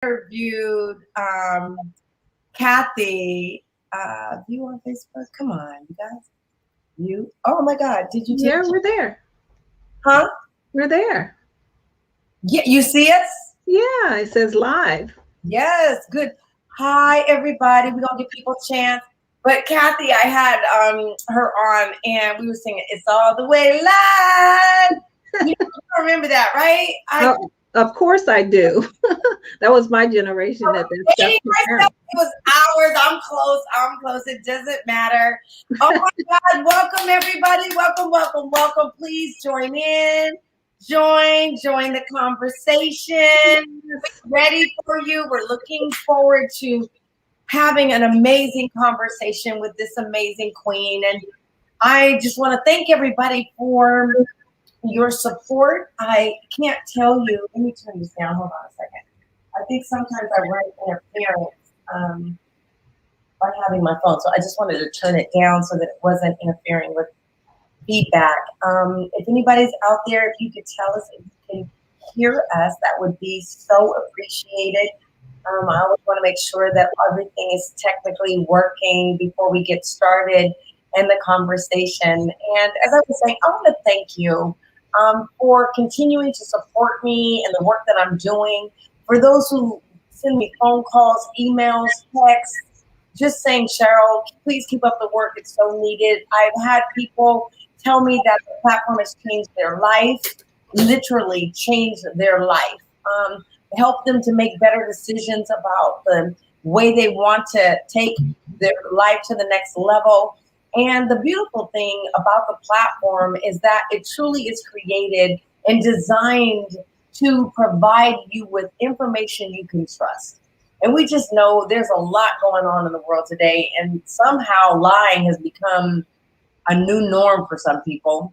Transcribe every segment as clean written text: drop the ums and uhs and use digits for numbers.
interviewed Kathy. You on Facebook? Come on, you guys. You? Oh my God! Did you take? Yeah, we're there. Huh? We're there. Yeah, you see us? Yeah, it says live. Yes. Good. Hi, everybody. We're gonna give people a chance. But Kathy, I had her on, and we were singing "It's All the Way Live." You remember that, right? Of course I do. That was my generation that stuff came out. It was hours. I'm close. It doesn't matter. Oh my God. Welcome, everybody. Welcome. Please join in. Join the conversation. We're ready for you. We're looking forward to having an amazing conversation with this amazing queen. And I just want to thank everybody for your support. I can't tell you. Let me turn this down. Hold on a second. I think sometimes I run interference by having my phone. So I just wanted to turn it down so that it wasn't interfering with feedback. If anybody's out there, if you could tell us if you can hear us, that would be so appreciated. I always want to make sure that everything is technically working before we get started in the conversation. And as I was saying, I want to thank you for continuing to support me and the work that I'm doing. For those who send me phone calls, emails, texts, just saying, Cheryl, please keep up the work. It's so needed. I've had people tell me that the platform has changed their life, literally changed their life. Help them to make better decisions about the way they want to take their life to the next level. And the beautiful thing about the platform is that it truly is created and designed to provide you with information you can trust. And we just know there's a lot going on in the world today, and somehow lying has become a new norm for some people.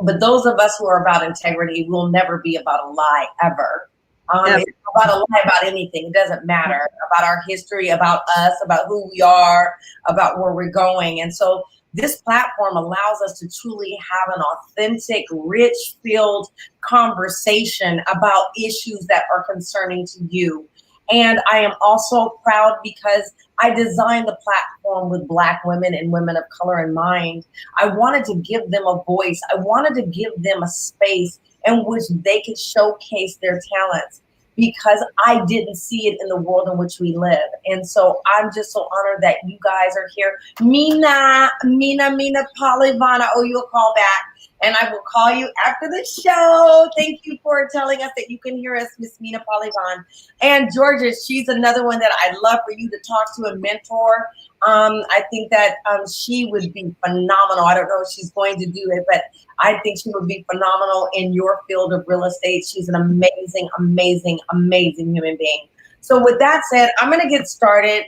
But those of us who are about integrity will never be about a lie ever. It's about a lie about anything. It doesn't matter about our history, about us, about who we are, about where we're going. And so this platform allows us to truly have an authentic, rich-filled conversation about issues that are concerning to you. And I am also proud because I designed the platform with Black women and women of color in mind. I wanted to give them a voice. I wanted to give them a space in which they could showcase their talents, because I didn't see it in the world in which we live. And so I'm just so honored that you guys are here. Mina Polivana, oh, you'll call back. And I will call you after the show. Thank you for telling us that you can hear us, Miss Mina Polivan. And Georgia, she's another one that I'd love for you to talk to and mentor. I think that she would be phenomenal. I don't know if she's going to do it, but I think she would be phenomenal in your field of real estate. She's an amazing, amazing, amazing human being. So with that said, I'm going to get started.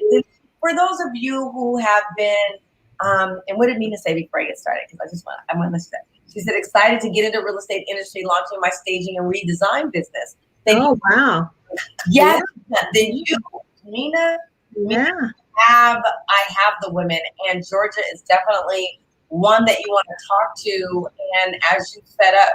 For those of you who have been, and what did Mina say before I get started? Because I want to say that. She said, excited to get into real estate industry, launching my staging and redesign business. Wow. Yes. Yeah. Then you, Mina, yeah. I have the women, and Georgia is definitely one that you want to talk to. And as you set up,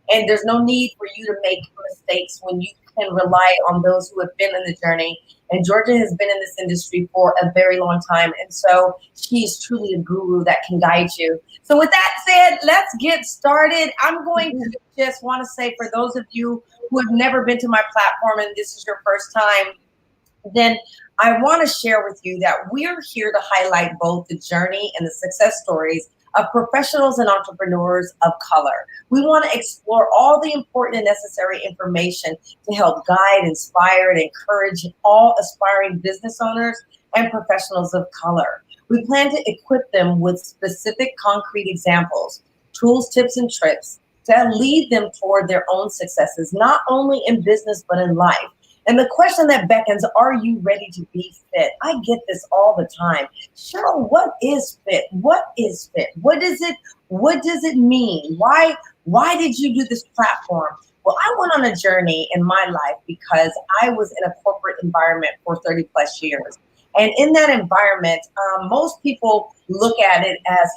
and there's no need for you to make mistakes when you can rely on those who have been in the journey. And Georgia has been in this industry for a very long time. And so she's truly a guru that can guide you. So with that said, let's get started. I'm going to just want to say, for those of you who have never been to my platform and this is your first time, then I want to share with you that we're here to highlight both the journey and the success stories of professionals and entrepreneurs of color. We want to explore all the important and necessary information to help guide, inspire, and encourage all aspiring business owners and professionals of color. We plan to equip them with specific concrete examples, tools, tips, and tricks to lead them toward their own successes, not only in business, but in life. And the question that beckons, are you ready to be fit? I get this all the time. Cheryl, what is fit? What is fit? What does it mean? Why did you do this platform? Well, I went on a journey in my life because I was in a corporate environment for 30 plus years. And in that environment, most people look at it as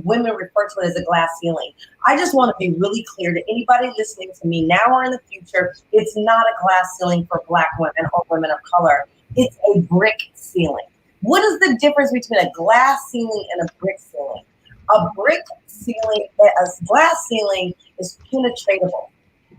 women refer to it as a glass ceiling. I just want to be really clear to anybody listening to me now or in the future, it's not a glass ceiling for Black women or women of color. It's a brick ceiling. What is the difference between a glass ceiling and a brick ceiling? A brick ceiling, a glass ceiling is penetratable.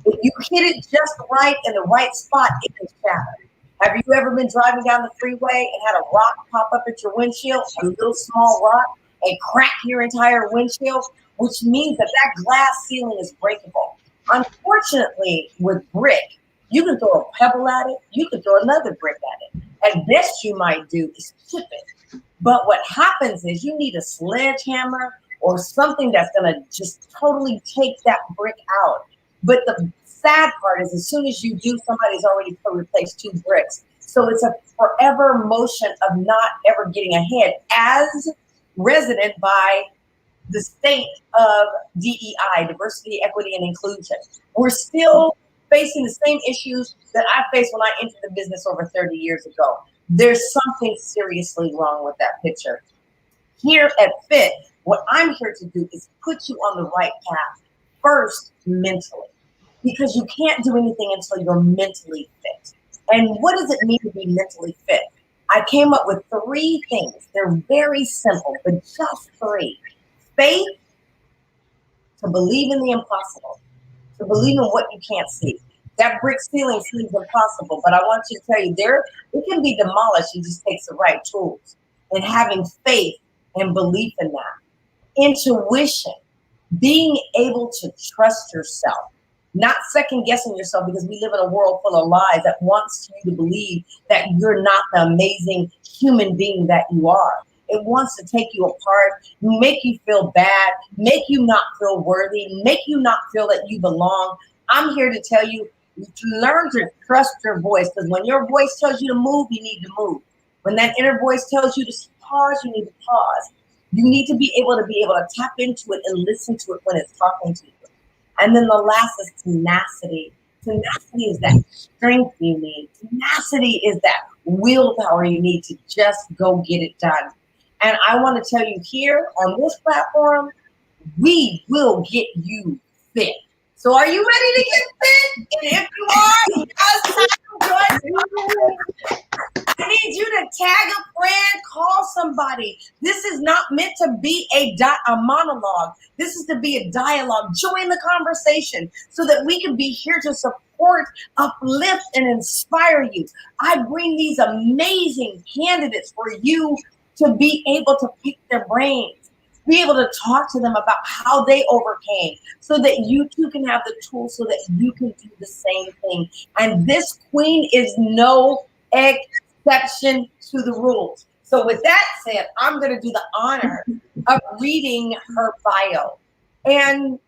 If you hit it just right in the right spot, it can shatter. Have you ever been driving down the freeway and had a rock pop up at your windshield, a little small rock, and crack your entire windshield, which means that that glass ceiling is breakable. Unfortunately, with brick, you can throw a pebble at it, you can throw another brick at it. At best you might do is chip it. But what happens is you need a sledgehammer or something that's going to just totally take that brick out. But the sad part is as soon as you do, somebody's already replaced 2 bricks. So it's a forever motion of not ever getting ahead as resident by the state of DEI, diversity, equity, and inclusion. We're still facing the same issues that I faced when I entered the business over 30 years ago. There's something seriously wrong with that picture. Here at FIT, what I'm here to do is put you on the right path, first mentally, because you can't do anything until you're mentally fit. And what does it mean to be mentally fit? I came up with 3 things. They're very simple, but just 3. Faith, to believe in the impossible, to believe in what you can't see. That brick ceiling seems impossible, but I want you to tell you, it can be demolished. It just takes the right tools. And having faith and belief in that. Intuition, being able to trust yourself, not second guessing yourself, because we live in a world full of lies that wants you to believe that you're not the amazing human being that you are. It wants to take you apart, make you feel bad, make you not feel worthy, make you not feel that you belong. I'm here to tell you to learn to trust your voice, because when your voice tells you to move, you need to move. When that inner voice tells you to pause, you need to pause. You need to be able to tap into it and listen to it when it's talking to you. And then the last is tenacity. Tenacity is that strength you need. Tenacity is that willpower you need to just go get it done. And I want to tell you here on this platform, we will get you fit. So are you ready to get fit? And if you are, I need you to tag a friend, call somebody. This is not meant to be a monologue. This is to be a dialogue. Join the conversation so that we can be here to support, uplift, and inspire you. I bring these amazing candidates for you to be able to pick their brains, be able to talk to them about how they overcame, so that you too can have the tools so that you can do the same thing. And this queen is no exception to the rules. So with that said, I'm going to do the honor of reading her bio. And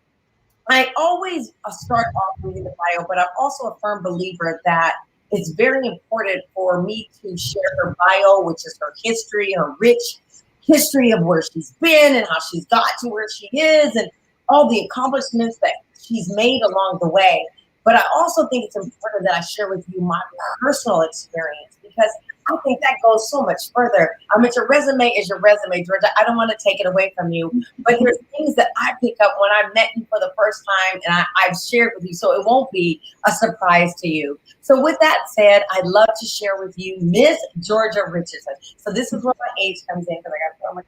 I always start off reading the bio, but I'm also a firm believer that it's very important for me to share her bio, which is her history, her rich history of where she's been and how she's got to where she is and all the accomplishments that she's made along the way. But I also think it's important that I share with you my personal experience, because I think that goes so much further. Your resume is your resume, Georgia. I don't want to take it away from you, but there's things that I pick up when I met you for the first time and I've shared with you, so it won't be a surprise to you. So with that said, I'd love to share with you Miss Georgia Richardson. So this is where my age comes in, because I got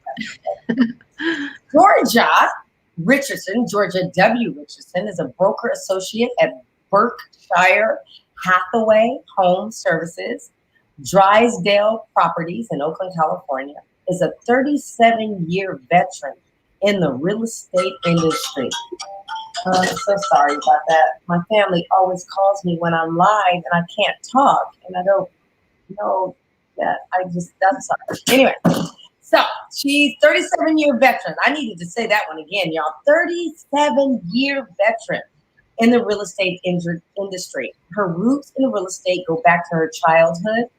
to throw my Georgia Richardson, Georgia W. Richardson, is a broker associate at Berkshire Hathaway Home Services, Drysdale Properties in Oakland, California, is a 37-year veteran in the real estate industry. I'm so sorry about that. My family always calls me when I'm live and I can't talk, and I don't know that. I'm sorry. Anyway, so she's 37-year veteran. I needed to say that one again, y'all. 37-year veteran in the real estate industry. Her roots in real estate go back to her childhood.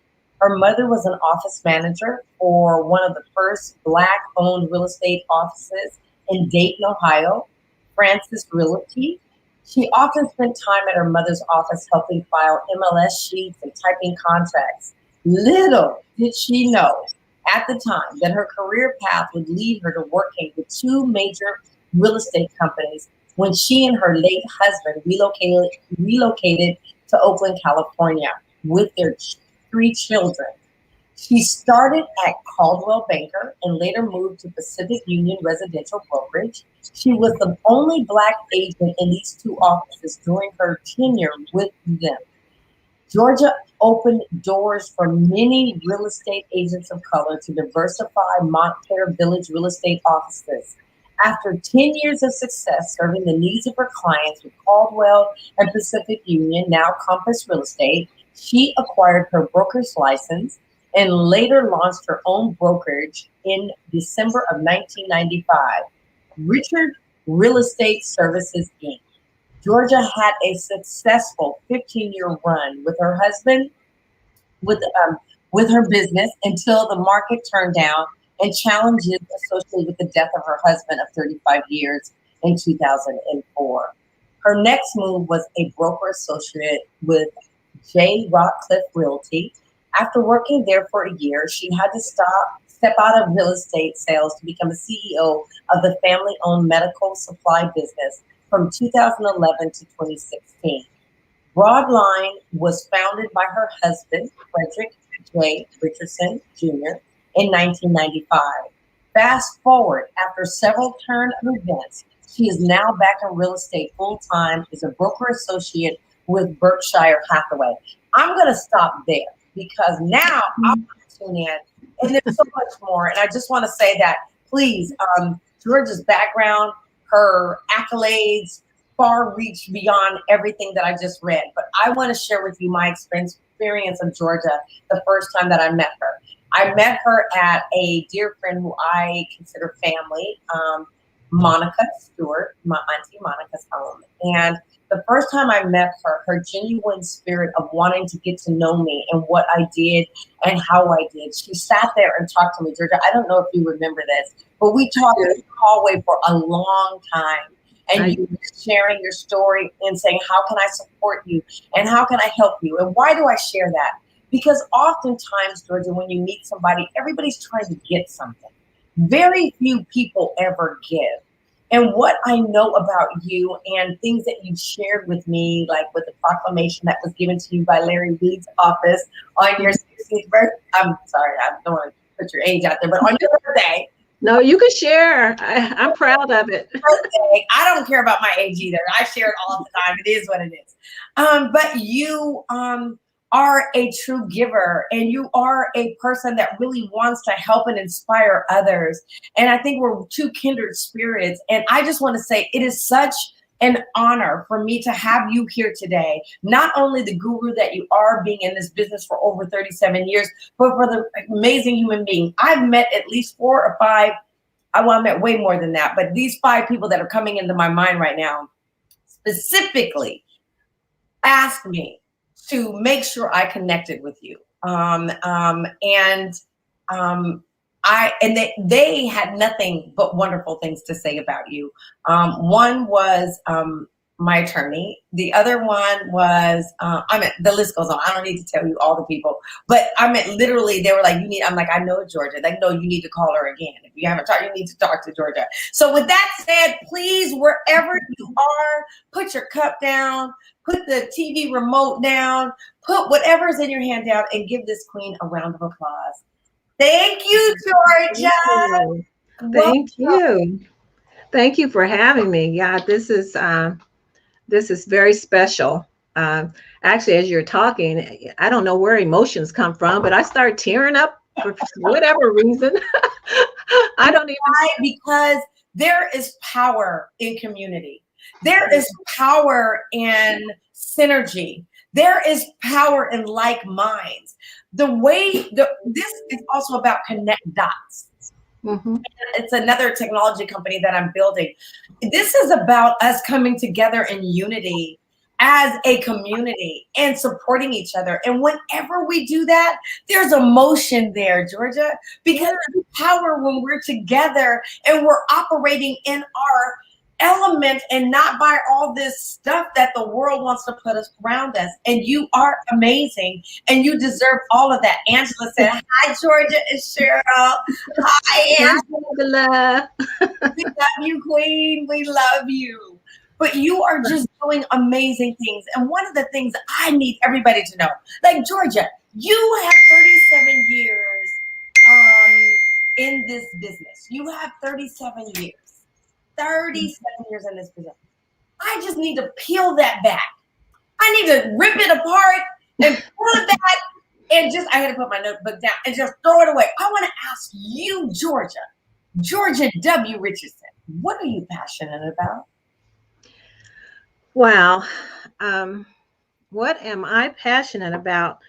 Her mother was an office manager for one of the first Black-owned real estate offices in Dayton, Ohio, Francis Realty. She often spent time at her mother's office helping file MLS sheets and typing contracts. Little did she know at the time that her career path would lead her to working with two major real estate companies when she and her late husband relocated to Oakland, California with their three children. She started at Caldwell Banker and later moved to Pacific Union Residential Brokerage. She was the only Black agent in these two offices during her tenure with them. Georgia opened doors for many real estate agents of color to diversify Montclair Village real estate offices. After 10 years of success serving the needs of her clients with Caldwell and Pacific Union, now Compass Real Estate, she acquired her broker's license and later launched her own brokerage in December of 1995, Richard Real Estate Services, Inc. Georgia had a successful 15-year run with her husband, with her business, until the market turned down and challenges associated with the death of her husband of 35 years in 2004. Her next move was a broker associate with J. Rockcliffe Realty. After working there for a year, she had to step out of real estate sales to become a CEO of the family-owned medical supply business from 2011 to 2016. Broadline was founded by her husband, Frederick J. Richardson Jr., in 1995. Fast forward, after several turns of events, she is now back in real estate full-time as a broker associate with Berkshire Hathaway. I'm going to stop there because now I want to tune in, and there's so much more. And I just want to say that, please, Georgia's background, her accolades, far reach beyond everything that I just read. But I want to share with you my experience of Georgia the first time that I met her. I met her at a dear friend who I consider family, Monica Stewart, my auntie Monica's home. And the first time I met her, her genuine spirit of wanting to get to know me and what I did and how I did, she sat there and talked to me. Georgia, I don't know if you remember this, but we talked in the hallway for a long time. And you were sharing your story and saying, how can I support you? And how can I help you? And why do I share that? Because oftentimes, Georgia, when you meet somebody, everybody's trying to get something. Very few people ever give. And what I know about you and things that you shared with me, like with the proclamation that was given to you by Larry Reed's office on your 60th birthday. I'm sorry, I don't want to put your age out there, but on your birthday. No, you can share. I'm proud of it. Birthday, I don't care about my age either. I share it all the time. It is what it is. But you are a true giver, and you are a person that really wants to help and inspire others. And I think we're two kindred spirits. And I just want to say it is such an honor for me to have you here today. Not only the guru that you are, being in this business for over 37 years, but for the amazing human being. I've met at least 4 or 5. I met way more than that, but these 5 people that are coming into my mind right now specifically asked me to make sure I connected with you. They had nothing but wonderful things to say about you. One was my attorney. The other one was, the list goes on. I don't need to tell you all the people, but literally they were like, I'm like, I know Georgia. Like, no, you need to call her again. If you haven't talked, you need to talk to Georgia. So with that said, please, wherever you are, put your cup down, put the TV remote down, put whatever's in your hand down, and give this queen a round of applause. Thank you, Georgia. Thank you. Thank you for having me. Yeah, this is very special. Actually, as you're talking, I don't know where emotions come from, but I start tearing up for whatever reason. I don't even. Why? Because there is power in community. There is power in synergy. There is power in like minds. This is also about connect dots. Mm-hmm. It's another technology company that I'm building. This is about us coming together in unity as a community and supporting each other. And whenever we do that, there's emotion there, Georgia, because there's power when we're together and we're operating in our element and not by all this stuff that the world wants to put us around us. And you are amazing and you deserve all of that. Angela said, hi, Georgia and Cheryl. Hi, Angela. We love you, Queen. We love you. But you are just doing amazing things. And one of the things I need everybody to know, like Georgia, you have 37 years in this business. You have 37 years. 37 years in this business. I just need to peel that back. I need to rip it apart and pull it back and just, I had to put my notebook down and just throw it away. I want to ask you, Georgia W. Richardson, what are you passionate about? Wow. What am I passionate about?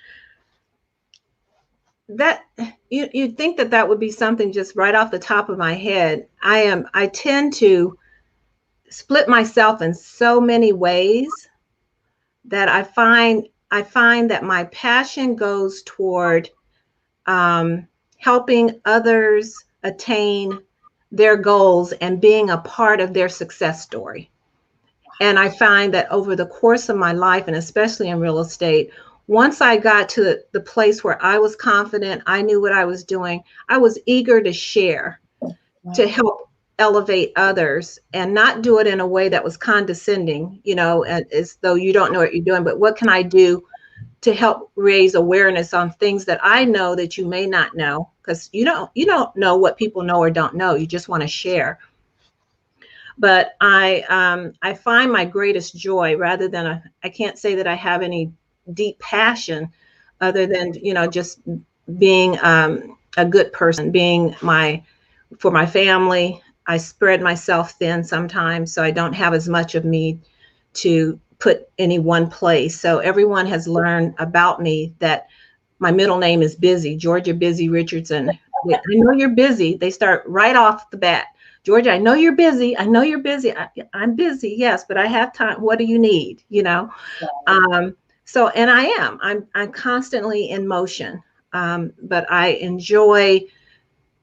That you'd think that would be something just right off the top of my head. I tend to split myself in so many ways that I find that my passion goes toward helping others attain their goals and being a part of their success story. And I find that over the course of my life, and especially in real estate, once I got to the place where I was confident, I knew what I was doing, I was eager to share, to help elevate others and not do it in a way that was condescending, as though you don't know what you're doing, but what can I do to help raise awareness on things that I know that you may not know, because you don't know what people know or don't know. You just want to share. But I find my greatest joy, rather than I can't say that I have any deep passion other than, just being a good person, being for my family. I spread myself thin sometimes, so I don't have as much of me to put any one place. So everyone has learned about me that my middle name is Busy, Georgia Busy Richardson. I know you're busy. They start right off the bat. Georgia, I know you're busy. I know you're busy. I'm busy, yes, but I have time. What do you need? So, and I am. I'm constantly in motion. But I enjoy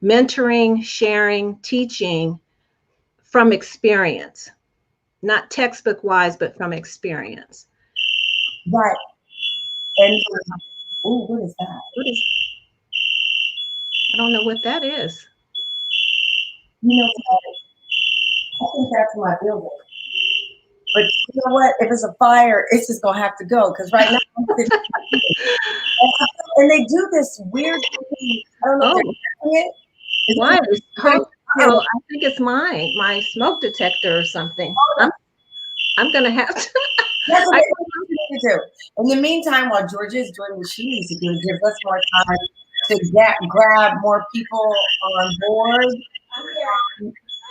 mentoring, sharing, teaching from experience, not textbook wise, but from experience. Right. And what is that? I don't know what that is. I think that's my building. But you know what? If it's a fire, it's just gonna have to go, because right now, and they do this weird thing. I don't know if they're doing it. Why? Oh, I think it's my smoke detector or something. I'm gonna have to. That's what I do. In the meantime, while Georgia is doing what she needs to do, give us more time to grab more people on board.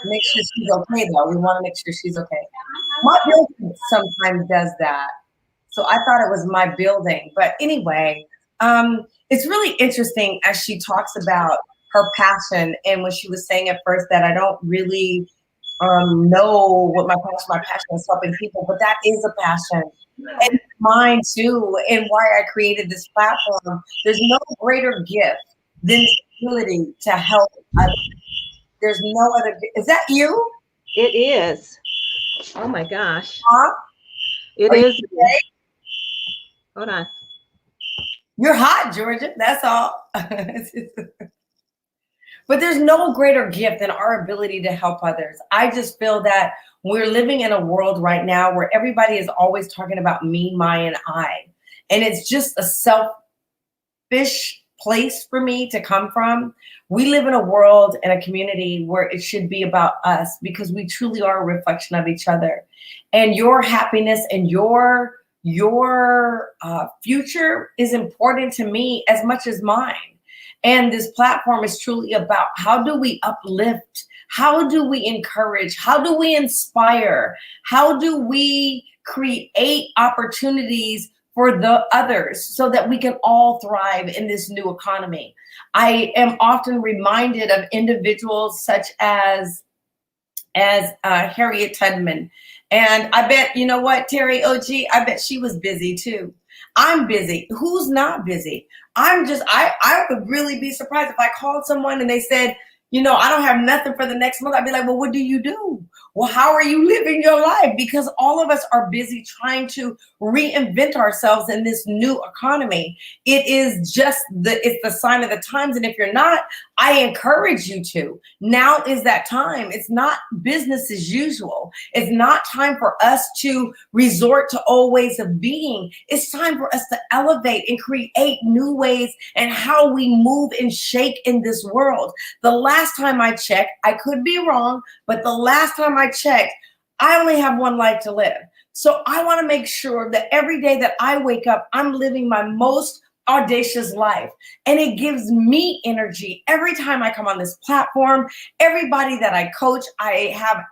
Make sure she's okay, though. We want to make sure she's okay. My building sometimes does that. So I thought it was my building. But anyway, it's really interesting as she talks about her passion. And when she was saying at first that I don't really know what my passion is helping people, but that is a passion. And mine too, and why I created this platform. There's no greater gift than the ability to help others. There's no other. Is that you? It is. Oh my gosh. Huh? It is. Okay? Hold on. You're hot, Georgia. That's all. But there's no greater gift than our ability to help others. I just feel that we're living in a world right now where everybody is always talking about me, my, and I. And it's just a selfish place for me to come from. We live in a world and a community where it should be about us, because we truly are a reflection of each other. And your happiness and your future is important to me as much as mine. And this platform is truly about how do we uplift? How do we encourage? How do we inspire? How do we create opportunities for the others so that we can all thrive in this new economy? I am often reminded of individuals such as Harriet Tubman. And I bet, you know what, Terry OG, I bet she was busy too. I'm busy. Who's not busy? I would really be surprised if I called someone and they said, I don't have nothing for the next month. I'd be like, well, what do you do? Well, how are you living your life? Because all of us are busy trying to reinvent ourselves in this new economy. It is just it's the sign of the times. And if you're not, I encourage you to. Now is that time. It's not business as usual. It's not time for us to resort to old ways of being. It's time for us to elevate and create new ways and how we move and shake in this world. The last time I checked, I could be wrong, but the last time I checked, I only have one life to live. So I want to make sure that every day that I wake up, I'm living my most audacious life. And it gives me energy every time I come on this platform. Everybody that I coach, I have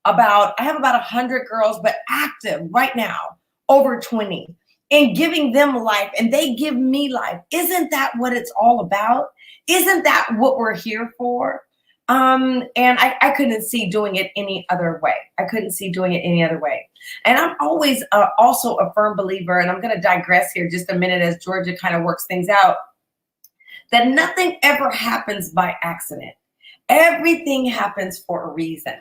about 100 girls, but active right now, over 20, and giving them life, and they give me life. Isn't that what it's all about? Isn't that what we're here for? And I couldn't see doing it any other way. And I'm always also a firm believer, and I'm going to digress here just a minute as Georgia kind of works things out, that nothing ever happens by accident. Everything happens for a reason.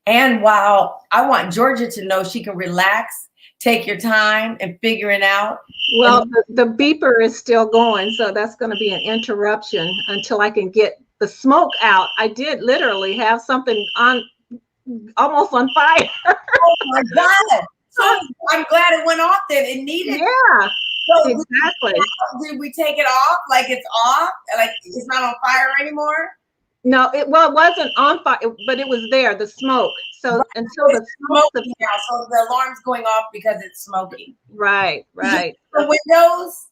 And while I want Georgia to know she can relax, take your time and figure it out. Well, the beeper is still going, so that's going to be an interruption until I can get the smoke out. I did literally have something on, almost on fire. Oh my God. So I'm glad it went off then. It needed. Yeah, so exactly. Did we take it off? Like it's off? Like it's not on fire anymore? No, it wasn't on fire, but it was there, the smoke. So right. Until the smoke now, so the alarm's going off because it's smoky. Right. The windows.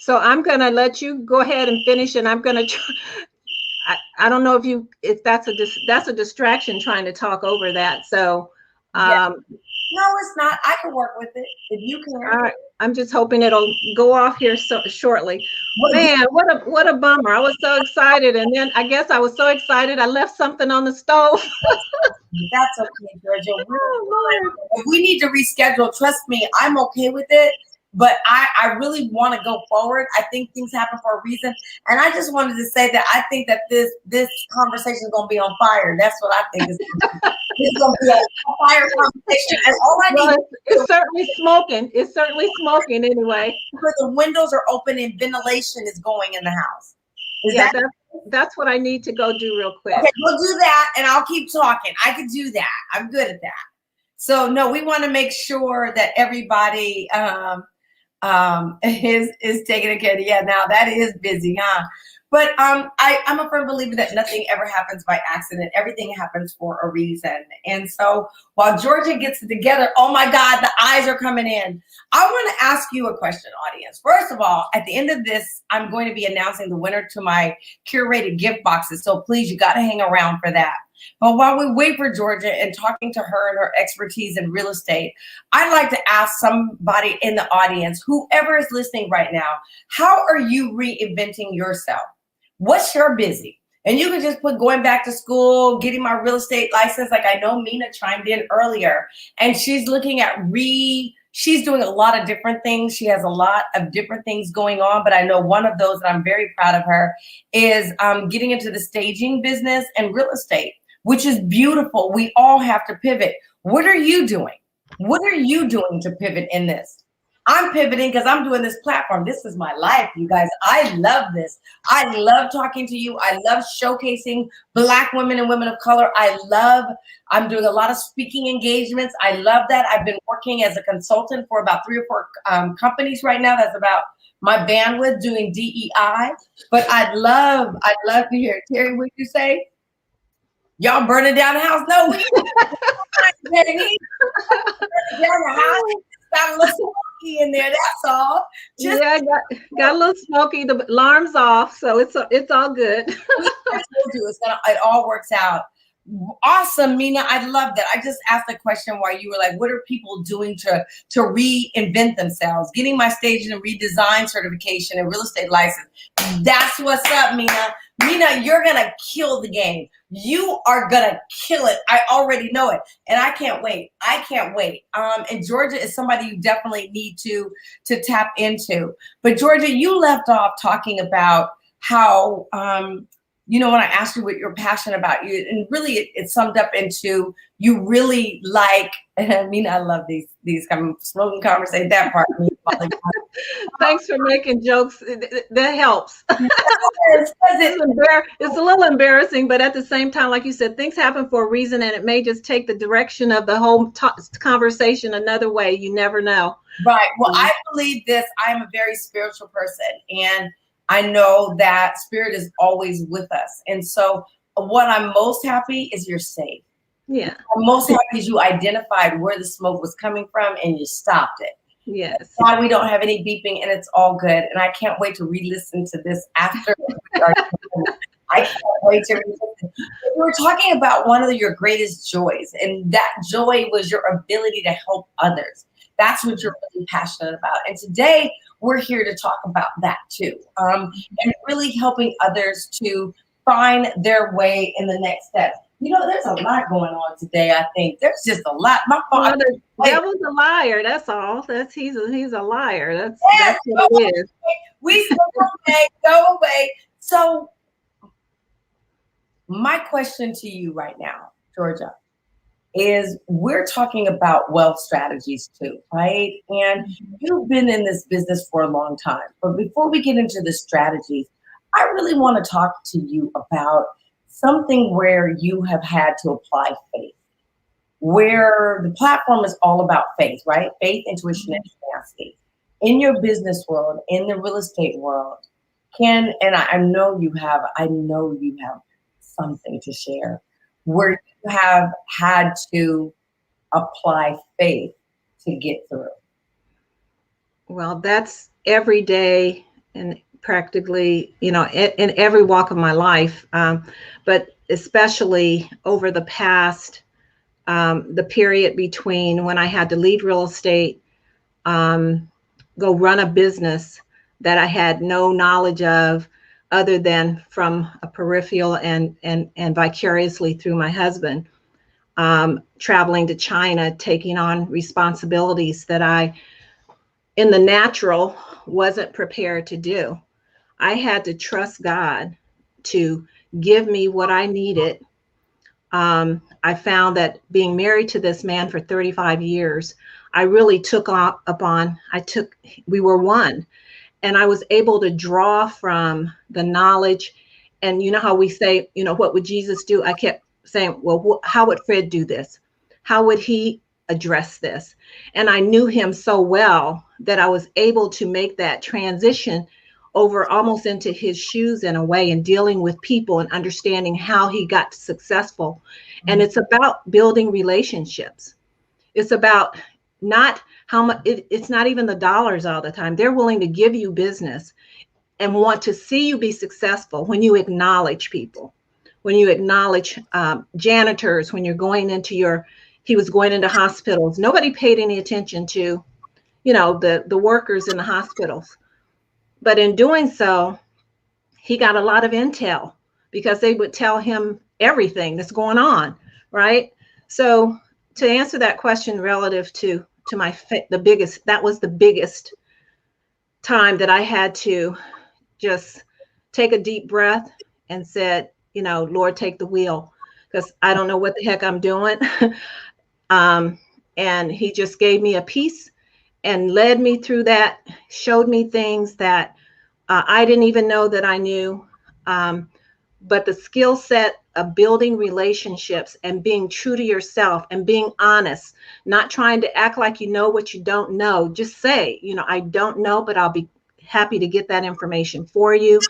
So I'm gonna let you go ahead and finish, and I'm gonna try. I don't know if that's a distraction trying to talk over that. So yeah. No, it's not. I can work with it if you can. All right. I'm just hoping it'll go off here shortly. Man, what a bummer. I was so excited, and then I guess I was so excited I left something on the stove. That's okay, Georgia. If we need to reschedule, trust me, I'm okay with it. But I really want to go forward. I think things happen for a reason. And I just wanted to say that I think that this conversation is going to be on fire. That's what I think. It's going to be a fire conversation. And all I need it's certainly smoking. It's certainly smoking anyway. Because the windows are open and ventilation is going in the house. That's what I need to go do real quick. Okay, we'll do that and I'll keep talking. I can do that. I'm good at that. So no, we want to make sure that everybody is taking care of. Yeah, now that is busy, huh? But I'm a firm believer that nothing ever happens by accident. Everything happens for a reason. And so while Georgia gets it together, oh my God, the eyes are coming in. I want to ask you a question, audience. First of all, at the end of this, I'm going to be announcing the winner to my curated gift boxes. So please, you got to hang around for that. But while we wait for Georgia and talking to her and her expertise in real estate, I'd like to ask somebody in the audience, whoever is listening right now, how are you reinventing yourself? What's your busy? And you can just put going back to school, getting my real estate license. Like I know Mina chimed in earlier, and she's looking at she's doing a lot of different things. She has a lot of different things going on, but I know one of those that I'm very proud of her is getting into the staging business and real estate, which is beautiful. We all have to pivot. What are you doing? What are you doing to pivot in this? I'm pivoting because I'm doing this platform. This is my life, you guys. I love this. I love talking to you. I love showcasing Black women and women of color. I'm doing a lot of speaking engagements. I love that. I've been working as a consultant for about 3 or 4 companies right now. That's about my bandwidth doing DEI. But I'd love to hear. Terry, what'd you say? Y'all burning down the house? No, we burning down the house. Got a little smoky in there. That's all. Got a little smoky. The alarm's off, so it's all good. I told you it all works out. Awesome, Mina. I love that. I just asked a question while you were like, what are people doing to reinvent themselves? Getting my staging and redesign certification and real estate license. That's what's up, Mina. Mina, you're going to kill the game. You are going to kill it. I already know it. And I can't wait. And Georgia is somebody you definitely need to tap into. But Georgia, you left off talking about how when I asked you what you're passionate about, and really it summed up into you really like, and I mean, I love these kind of smoking conversation, that part. Thanks for making jokes. That helps. Yes, It's a little embarrassing, but at the same time, like you said, things happen for a reason, and it may just take the direction of the whole conversation another way. You never know. Right. Well, I believe this. I am a very spiritual person, and I know that spirit is always with us. And so what I'm most happy is you're safe. Yeah. I'm most happy is you identified where the smoke was coming from and you stopped it. Yes. Now we don't have any beeping and it's all good. And I can't wait to re-listen to this after. I can't wait to re-listen. We were talking about one of your greatest joys, and that joy was your ability to help others. That's what you're really passionate about. And today we're here to talk about that too. And really helping others to find their way in the next step. There's a lot going on today. I think there's just a lot. My phone. The devil's a liar. That's all. He's a liar. That's what it is. We go away. So my question to you right now, Georgia, is we're talking about wealth strategies too, right? And you've been in this business for a long time. But before we get into the strategies, I really want to talk to you about something where you have had to apply faith, where the platform is all about faith, right? Faith, intuition, and tenacity. In your business world, in the real estate world, and I know you have something to share where you have had to apply faith to get through. Well, that's every day and practically, in every walk of my life, but especially over the past, the period between when I had to leave real estate, go run a business that I had no knowledge of other than from a peripheral and vicariously through my husband, traveling to China, taking on responsibilities that I, in the natural, wasn't prepared to do. I had to trust God to give me what I needed. I found that being married to this man for 35 years, I really we were one, and I was able to draw from the knowledge. And you know how we say, what would Jesus do? I kept saying, well, how would Fred do this? How would he address this? And I knew him so well that I was able to make that transition over almost into his shoes in a way, and dealing with people and understanding how he got successful. And it's about building relationships. It's about not how much, it's not even the dollars all the time. They're willing to give you business and want to see you be successful when you acknowledge people, when you acknowledge janitors, when you're going into he was going into hospitals. Nobody paid any attention to, the workers in the hospitals. But in doing so, he got a lot of intel because they would tell him everything that's going on, right? So to answer that question relative to that was the biggest time that I had to just take a deep breath and said, Lord, take the wheel, because I don't know what the heck I'm doing. And he just gave me a peace and led me through that, showed me things that I didn't even know that I knew. But the skill set of building relationships and being true to yourself and being honest, not trying to act like you know what you don't know. Just say, I don't know, but I'll be happy to get that information for you.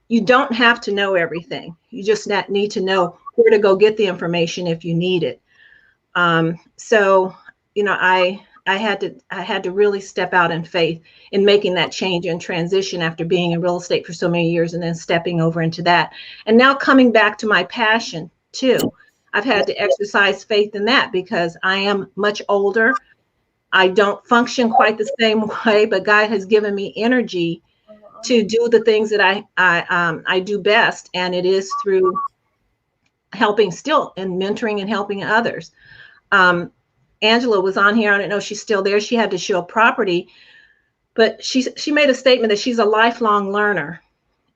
You don't have to know everything. You just need to know where to go get the information if you need it. So, I had to really step out in faith in making that change and transition after being in real estate for so many years, and then stepping over into that. And now coming back to my passion too. I've had to exercise faith in that because I am much older. I don't function quite the same way, but God has given me energy to do the things that I do best. And it is through helping still and mentoring and helping others. Angela was on here. I don't know if she's still there. She had to show a property, but she made a statement that she's a lifelong learner.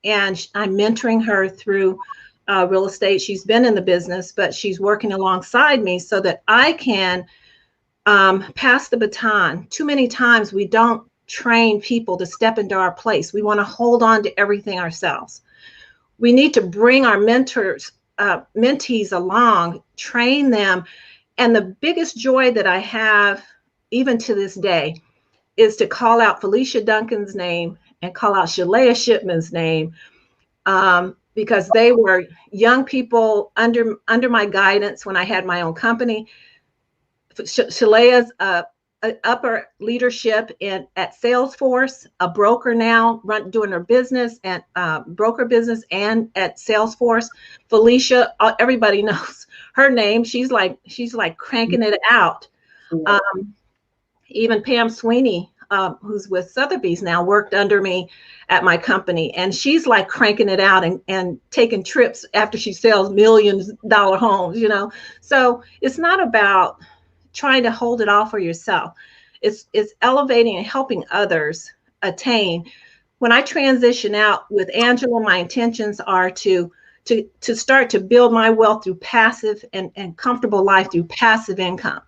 and I'm mentoring her through real estate. She's been in the business, but she's working alongside me so that I can pass the baton. Too many times we don't train people to step into our place. We want to hold on to everything ourselves. We need to bring our mentees along, train them. And the biggest joy that I have, even to this day, is to call out Felicia Duncan's name and call out Shalea Shipman's name, because they were young people under my guidance when I had my own company. Shalea's upper leadership at Salesforce, a broker now, doing her business and broker business and at Salesforce. Felicia, everybody knows her name. She's like cranking it out. Even Pam Sweeney, who's with Sotheby's now, worked under me at my company, and she's like cranking it out and taking trips after she sells $million homes, So it's not about trying to hold it all for yourself. It's elevating and helping others attain. When I transition out with Angela, my intentions are to start to build my wealth through passive and comfortable life through passive income.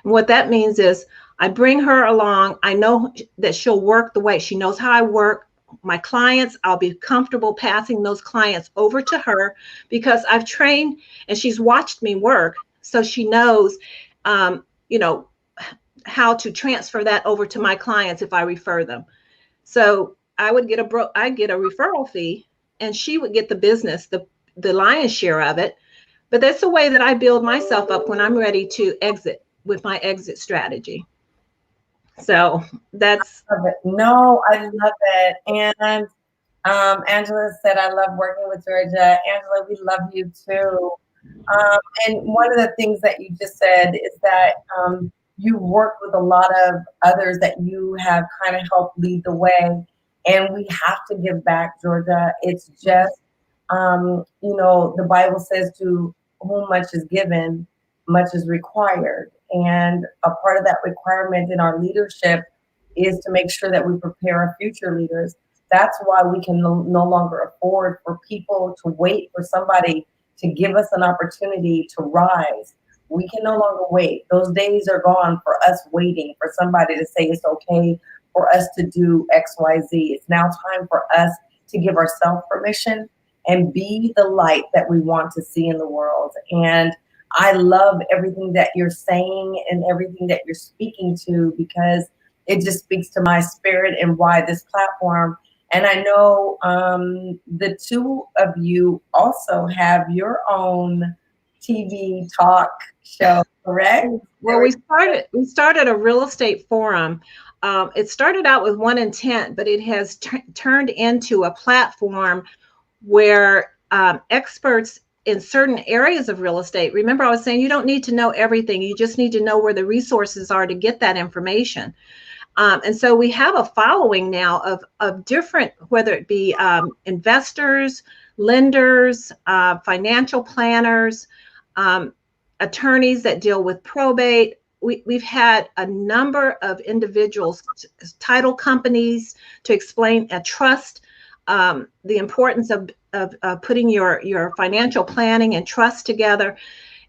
And what that means is I bring her along. I know that she'll work the way she knows how I work. My clients, I'll be comfortable passing those clients over to her because I've trained and she's watched me work. So she knows, how to transfer that over to my clients if I refer them. So I would get I'd get a referral fee, and she would get the business, the lion's share of it. But that's the way that I build myself up when I'm ready to exit with my exit strategy. So that's. I love it. No, I love it. And Angela said, I love working with Georgia. Angela, we love you too. And one of the things that you just said is that you work with a lot of others that you have kind of helped lead the way. And we have to give back, Georgia. It's just, the Bible says to whom much is given, much is required. And a part of that requirement in our leadership is to make sure that we prepare our future leaders. That's why we can no longer afford for people to wait for somebody to give us an opportunity to rise. We can no longer wait. Those days are gone for us waiting for somebody to say it's okay for us to do X, Y, Z. It's now time for us to give ourselves permission and be the light that we want to see in the world. And I love everything that you're saying and everything that you're speaking to, because it just speaks to my spirit and why this platform. And I know the two of you also have your own TV talk show, correct? Well, we started a real estate forum. It started out with one intent, but it has turned into a platform where experts in certain areas of real estate. Remember, I was saying you don't need to know everything. You just need to know where the resources are to get that information. And so we have a following now of different, whether it be investors, lenders, financial planners, attorneys that deal with probate. We've had a number of individuals, title companies, to explain a trust, the importance of putting your financial planning and trust together.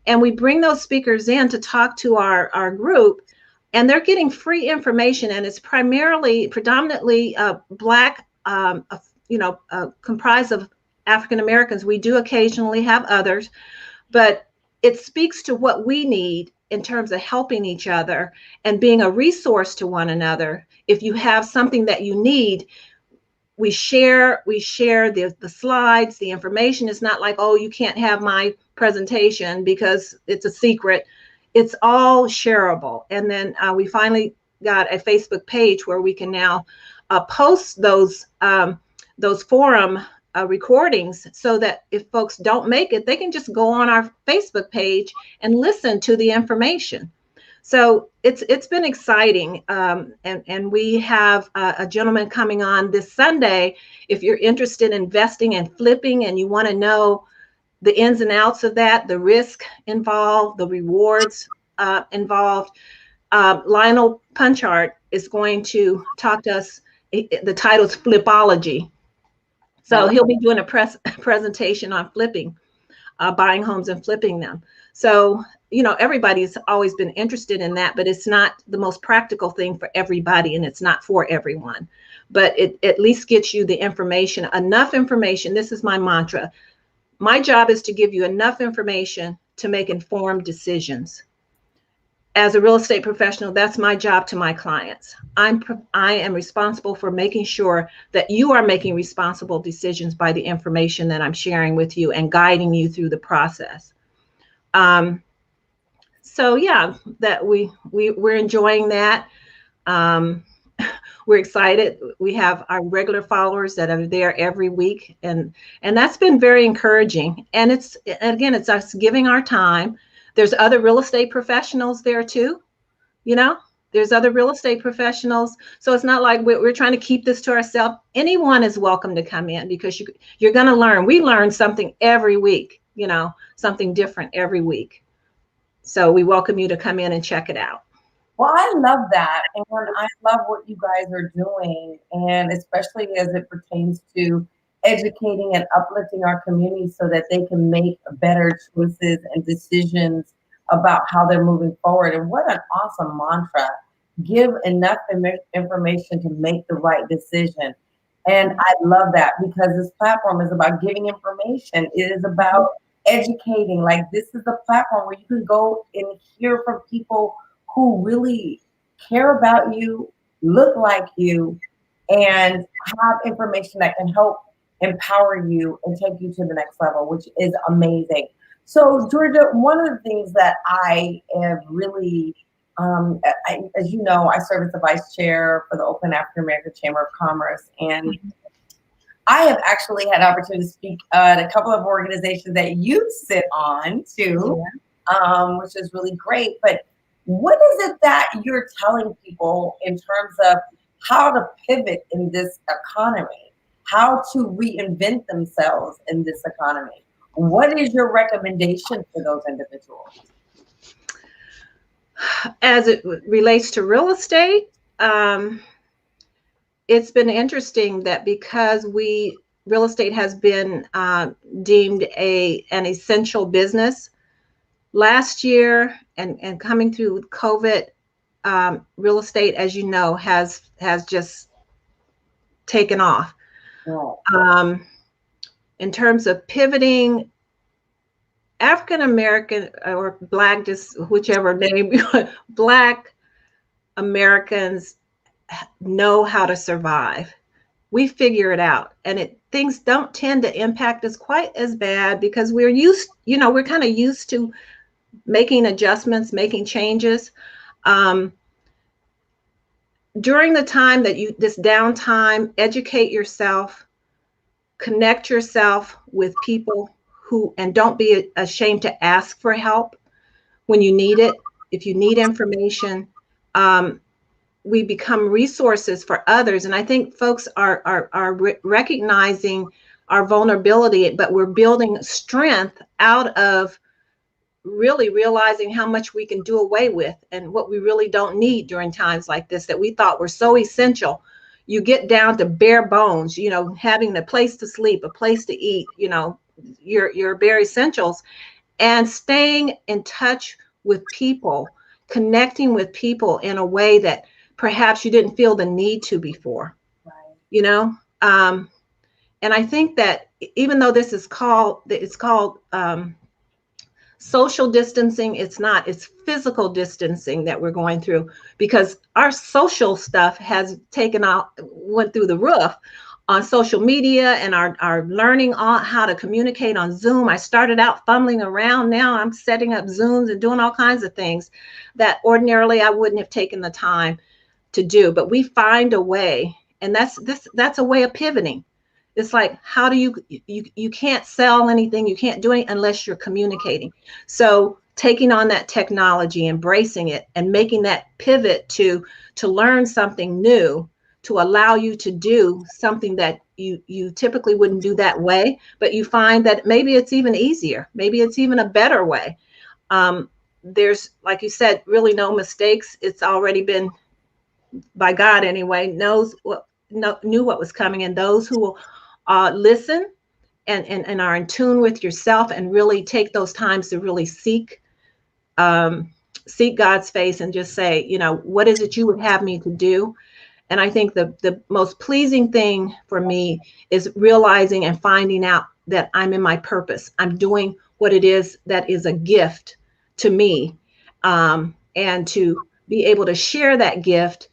And we bring those speakers in to talk to our group, and they're getting free information. And it's predominantly Black, comprised of African Americans. We do occasionally have others, but it speaks to what we need in terms of helping each other and being a resource to one another. If you have something that you need, we share the slides, the information. Is not like, oh, you can't have my presentation because it's a secret. It's all shareable. And then we finally got a Facebook page where we can now post those forum recordings, so that if folks don't make it, they can just go on our Facebook page and listen to the information. So it's been exciting, and we have a gentleman coming on this Sunday. If you're interested in investing and flipping, and you want to know the ins and outs of that, the risk involved, the rewards involved, Lionel Punchard is going to talk to us. The title is Flipology. So he'll be doing a presentation on flipping, buying homes and flipping them. So, everybody's always been interested in that, but it's not the most practical thing for everybody, and it's not for everyone. But it at least gets you the information, enough information. This is my mantra. My job is to give you enough information to make informed decisions. As a real estate professional, that's my job to my clients. I am responsible for making sure that you are making responsible decisions by the information that I'm sharing with you and guiding you through the process. So yeah, that we're enjoying that. We're excited. We have our regular followers that are there every week, and that's been very encouraging. And it's us giving our time. There's other real estate professionals there too. There's other real estate professionals. So it's not like we're trying to keep this to ourselves. Anyone is welcome to come in, because you're going to learn. We learn something every week, something different every week. So we welcome you to come in and check it out. Well, I love that. And I love what you guys are doing, and especially as it pertains to educating and uplifting our community so that they can make better choices and decisions about how they're moving forward. And what an awesome mantra. Give enough information to make the right decision. And I love that, because this platform is about giving information. It is about educating. Like, this is a platform where you can go and hear from people who really care about you, look like you, and have information that can help empower you and take you to the next level, which is amazing. So, Georgia, one of the things that I have really, as you know, I serve as the vice chair for the Oakland African American Chamber of Commerce, and I have actually had opportunity to speak at a couple of organizations that you sit on too, which is really great. But what is it that you're telling people in terms of how to pivot in this economy, how to reinvent themselves in this economy? What is your recommendation for those individuals? As it relates to real estate, it's been interesting that because real estate has been deemed an essential business last year, and coming through COVID, real estate, as you know, has just taken off. In terms of pivoting, African American or Black, just whichever name, Black Americans know how to survive. We figure it out, and things don't tend to impact us quite as bad, because we're kind of used to making adjustments, making changes. During the time that this downtime, educate yourself, connect yourself with people and don't be ashamed to ask for help when you need it. If you need information, we become resources for others. And I think folks are recognizing our vulnerability, but we're building strength out of really realizing how much we can do away with and what we really don't need during times like this that we thought were so essential. You get down to bare bones, having a place to sleep, a place to eat, your bare essentials, and staying in touch with people, connecting with people in a way that perhaps you didn't feel the need to before, and I think that even though it's called social distancing, it's physical distancing that we're going through, because our social stuff has went through the roof on social media, and our learning on how to communicate on Zoom. I started out fumbling around. Now I'm setting up Zooms and doing all kinds of things that ordinarily I wouldn't have taken the time to do, but we find a way, and that's a way of pivoting. It's like, how do you can't sell anything, you can't do anything unless you're communicating. So taking on that technology, embracing it, and making that pivot to learn something new, to allow you to do something that you typically wouldn't do that way, but you find that maybe it's even easier, maybe it's even a better way. There's, like you said, really no mistakes. It's already been, by God anyway, knew what was coming, and those who listen and are in tune with yourself and really take those times to really seek God's face and just say, what is it you would have me to do? And I think the most pleasing thing for me is realizing and finding out that I'm in my purpose. I'm doing what it is that is a gift to me, and to be able to share that gift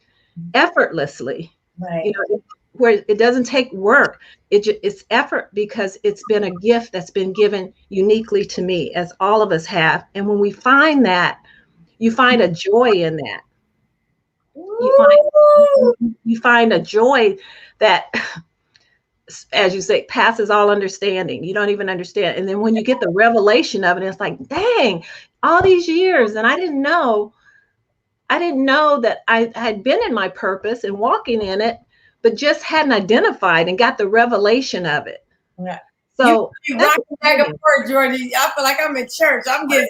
effortlessly. Right. Where it doesn't take work. It's effort, because it's been a gift that's been given uniquely to me, as all of us have. And when we find that, you find a joy in that. You find a joy that, as you say, passes all understanding. You don't even understand. And then when you get the revelation of it, it's like, dang, all these years, and I didn't know that I had been in my purpose and walking in it, but just hadn't identified and got the revelation of it. Yeah. So you rock back and forth, Georgie. I feel like I'm in church. I'm getting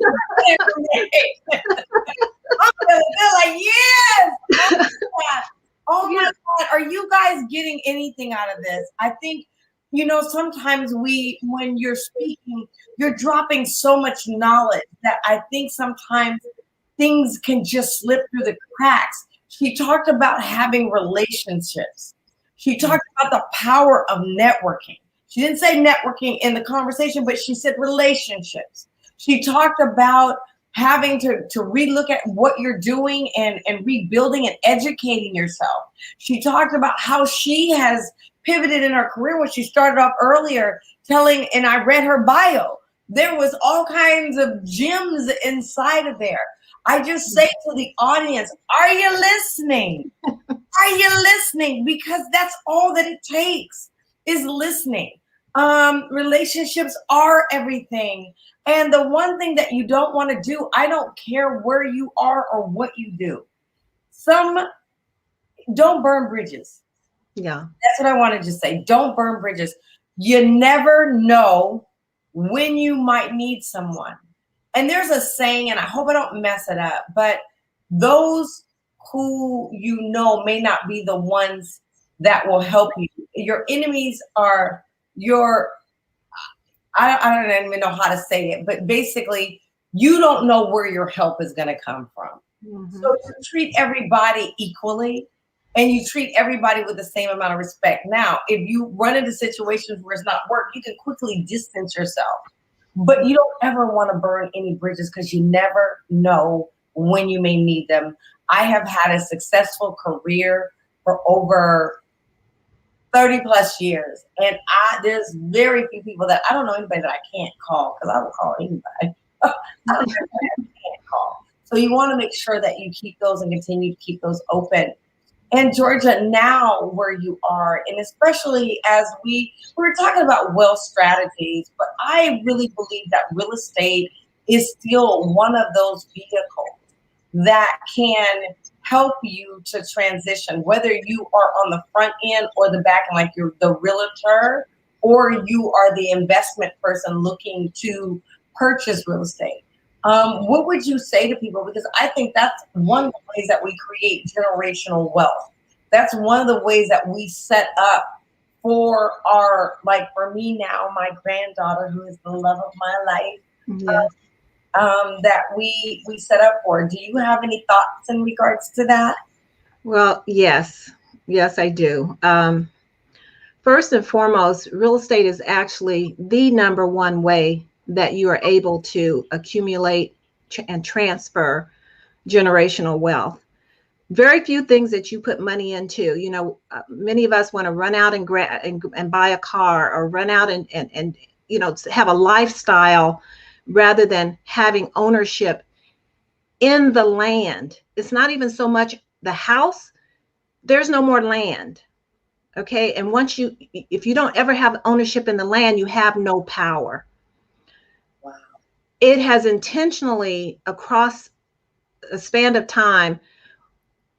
I'm feel like, yes. Oh my God. Are you guys getting anything out of this? I think, sometimes when you're speaking, you're dropping so much knowledge that I think sometimes things can just slip through the cracks. She talked about having relationships. She talked about the power of networking. She didn't say networking in the conversation, but she said relationships. She talked about having to relook at what you're doing and rebuilding and educating yourself. She talked about how she has pivoted in her career when she started off earlier and I read her bio. There was all kinds of gems inside of there. I just say to the audience, are you listening? Are you listening? Because that's all that it takes is listening. Relationships are everything. And the one thing that you don't want to do, I don't care where you are or what you do. Don't burn bridges. Yeah. That's what I wanted to say. Don't burn bridges. You never know when you might need someone. And there's a saying, and I hope I don't mess it up, but those who may not be the ones that will help you. Your enemies are I don't even know how to say it, but basically you don't know where your help is going to come from. Mm-hmm. So you treat everybody equally and you treat everybody with the same amount of respect. Now, if you run into situations where it's not work, you can quickly distance yourself. But you don't ever want to burn any bridges because you never know when you may need them. I have had a successful career for over 30 plus years. And there's very few people that I don't know anybody that I can't call, because I will call anybody. I don't know anybody I can't call. So you want to make sure that you keep those and continue to keep those open. And Georgia, now where you are, and especially as we were talking about wealth strategies, but I really believe that real estate is still one of those vehicles that can help you to transition, whether you are on the front end or the back end, like you're the realtor, or you are the investment person looking to purchase real estate. What would you say to people? Because I think that's one of the ways that we create generational wealth. That's one of the ways that we set up for for me now, my granddaughter, who is the love of my life, yes. That we set up for. Do you have any thoughts in regards to that? Well, yes, I do. First and foremost, real estate is actually the number one way that you are able to accumulate and transfer generational wealth. Very few things that you put money into. Many of us want to run out and buy a car, or run out and have a lifestyle rather than having ownership in the land. It's not even so much the house. There's no more land. Okay. And if you don't ever have ownership in the land, you have no power. Wow. It has intentionally, across a span of time,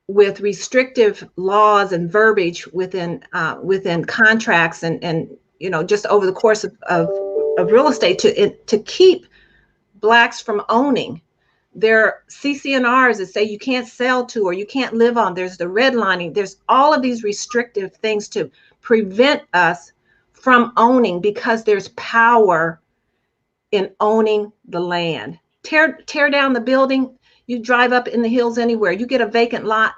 with restrictive laws and verbiage within contracts and just over the course of real estate to keep Blacks from owning. There are CC&Rs that say you can't sell to or you can't live on. There's the redlining. There's all of these restrictive things to prevent us from owning, because there's power in owning the land. Tear down the building. You drive up in the hills anywhere, you get a vacant lot,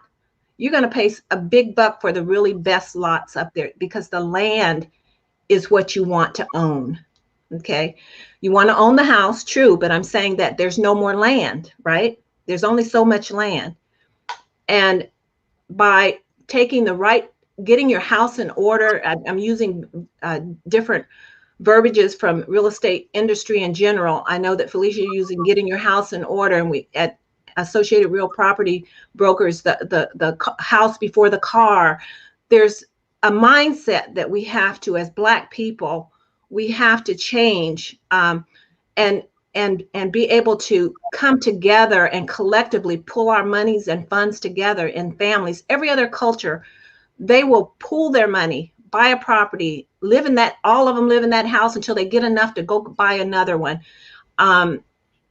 you're going to pay a big buck for the really best lots up there, because the land is what you want to own. Okay. You want to own the house, true, but I'm saying that there's no more land, right? There's only so much land. And by taking the right, getting your house in order, I'm using different verbiages from real estate industry in general. I know that Felicia using getting your house in order, and we at Associated Real Property Brokers, the house before the car. There's a mindset that we have to, as Black people, we have to change, and be able to come together and collectively pull our monies and funds together in families. Every other culture, they will pool their money, buy a property, live in that, all of them live in that house until they get enough to go buy another one.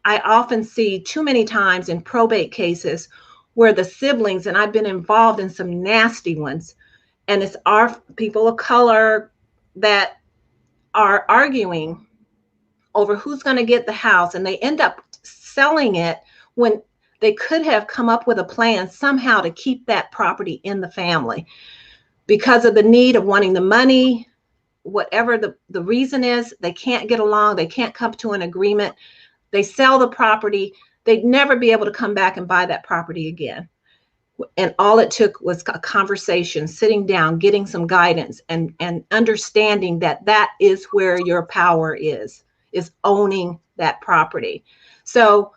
I often see too many times in probate cases where the siblings, and I've been involved in some nasty ones, and it's our people of color that are arguing over who's going to get the house, and they end up selling it when they could have come up with a plan somehow to keep that property in the family. Because of the need of wanting the money, whatever the reason is, they can't get along, they can't come to an agreement. They sell the property, they'd never be able to come back and buy that property again. And all it took was a conversation, sitting down, getting some guidance, and understanding that that is where your power is owning that property. So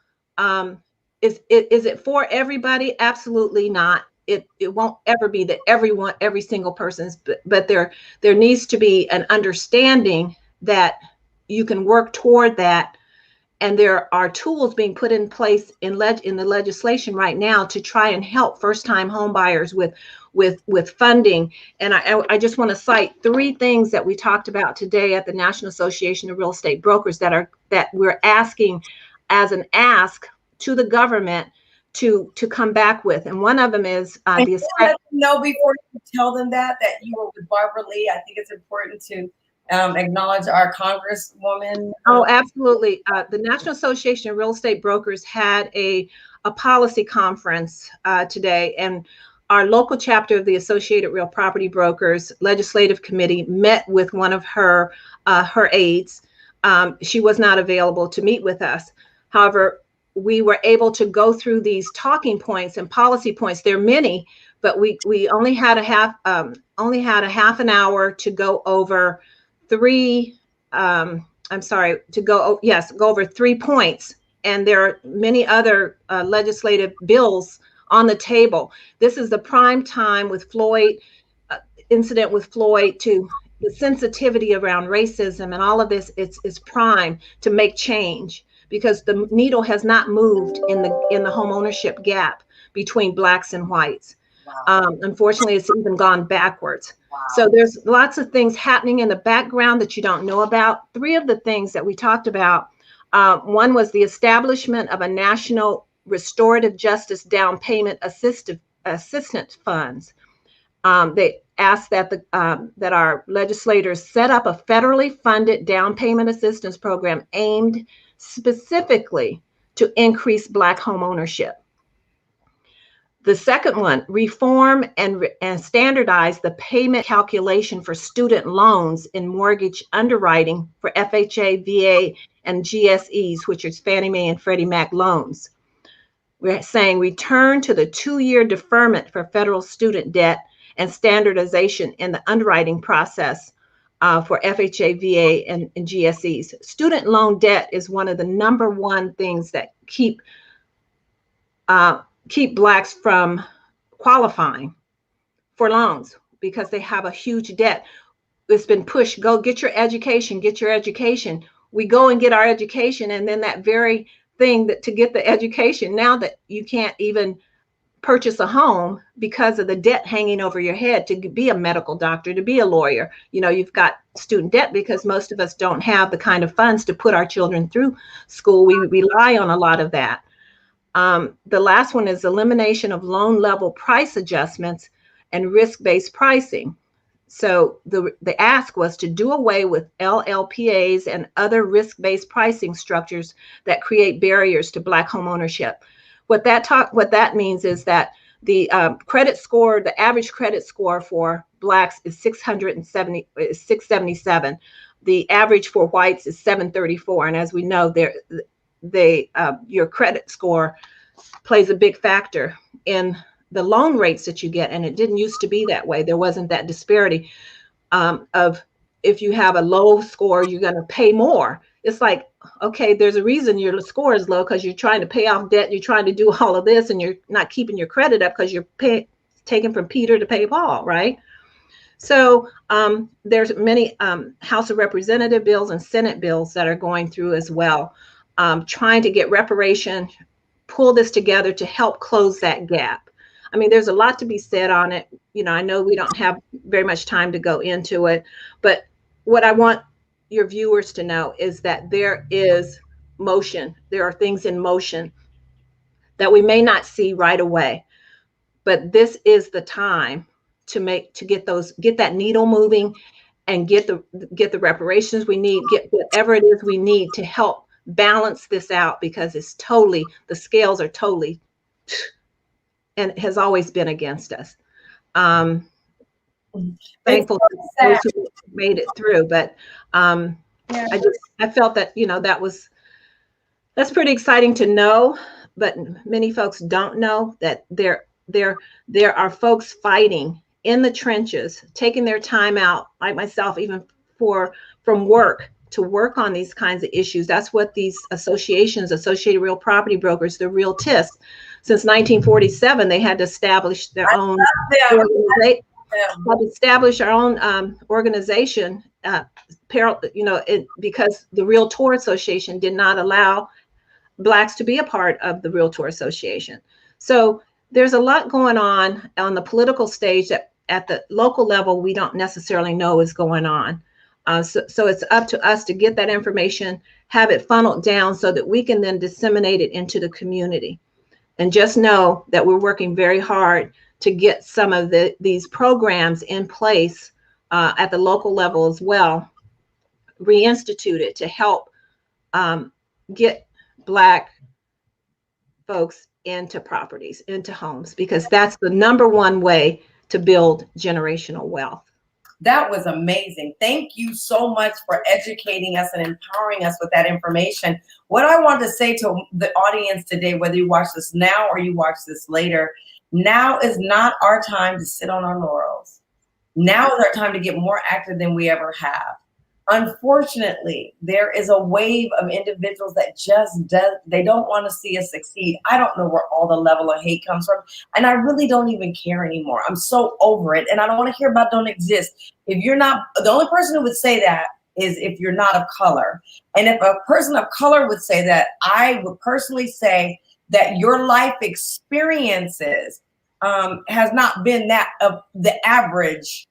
is it for everybody? Absolutely not. It won't ever be that every single person's, but there needs to be an understanding that you can work toward that. And there are tools being put in place in the legislation right now to try and help first-time home buyers with funding. And I just want to cite 3 things that we talked about today at the National Association of Real Estate Brokers that we're asking as an ask to the government to come back with. And one of them is let them know before you tell them that you were with Barbara Lee. I think it's important to acknowledge our Congresswoman. Oh, absolutely. The National Association of Real Estate Brokers had a policy conference today, and our local chapter of the Associated Real Property Brokers Legislative Committee met with one of her aides. She was not available to meet with us. However, we were able to go through these talking points and policy points. There are many, but we only had a half an hour to go over go over 3 points. And there are many other legislative bills on the table. This is the prime time with Floyd, incident with Floyd, to the sensitivity around racism and all of this. It's prime to make change, because the needle has not moved in the home ownership gap between Blacks and whites. Wow. Unfortunately, it's even gone backwards. Wow. So there's lots of things happening in the background that you don't know about. 3 of the things that we talked about, one was the establishment of a national restorative justice down payment assistance funds. They asked that that our legislators set up a federally funded down payment assistance program aimed specifically to increase Black home ownership. The second one, reform and standardize the payment calculation for student loans in mortgage underwriting for FHA, VA, and GSEs, which is Fannie Mae and Freddie Mac loans. We're saying return to the 2-year deferment for federal student debt and standardization in the underwriting process for FHA, VA, and GSEs. Student loan debt is one of the number 1 things that keep Blacks from qualifying for loans, because they have a huge debt. It's been pushed, go get your education, get your education. We go and get our education, and then that very thing that to get the education, now that you can't even purchase a home because of the debt hanging over your head to be a medical doctor, to be a lawyer. You know, you've got student debt because most of us don't have the kind of funds to put our children through school. We rely on a lot of that. The last one is elimination of loan level price adjustments and risk-based pricing. So the ask was to do away with LLPAs and other risk-based pricing structures that create barriers to Black home ownership. What that means is that the credit score, the average credit score for Blacks is 677. The average for whites is 734. And as we know, your credit score plays a big factor in the loan rates that you get. And it didn't used to be that way. There wasn't that disparity of if you have a low score, you're going to pay more. It's like, okay, there's a reason your score is low because you're trying to pay off debt. You're trying to do all of this and you're not keeping your credit up because you're taking from Peter to pay Paul, right? So there's many House of Representative bills and Senate bills that are going through as well, trying to get reparation, pull this together to help close that gap. I mean, there's a lot to be said on it. You know, I know we don't have very much time to go into it, but what I want your viewers to know is that there is motion. There are things in motion that we may not see right away, but this is the time to get that needle moving and get the reparations we need, get whatever it is we need to help balance this out, because the scales are totally, and it has always been against us. Thankful to those who made it through, but I felt that, you know, that's pretty exciting to know, but many folks don't know that there are folks fighting in the trenches, taking their time out, like myself, even from work to work on these kinds of issues. That's what these associations, Associated Real Property Brokers, the RealTIS, since 1947, they had to establish their own organization. Establish our own organization, because the Realtor Association did not allow Blacks to be a part of the Realtor Association. So there's a lot going on the political stage that at the local level we don't necessarily know is going on. So it's up to us to get that information, have it funneled down so that we can then disseminate it into the community. And just know that we're working very hard to get some of these programs in place at the local level as well, reinstituted to help get Black folks into properties, into homes, because that's the number one way to build generational wealth. That was amazing. Thank you so much for educating us and empowering us with that information. What I want to say to the audience today, whether you watch this now or you watch this later, now is not our time to sit on our laurels. Now is our time to get more active than we ever have. Unfortunately, there is a wave of individuals that they don't want to see us succeed. I don't know where all the level of hate comes from. And I really don't even care anymore. I'm so over it. And I don't want to hear about don't exist. If you're not, the only person who would say that is if you're not of color. And if a person of color would say that, I would personally say that your life experiences has not been that of the average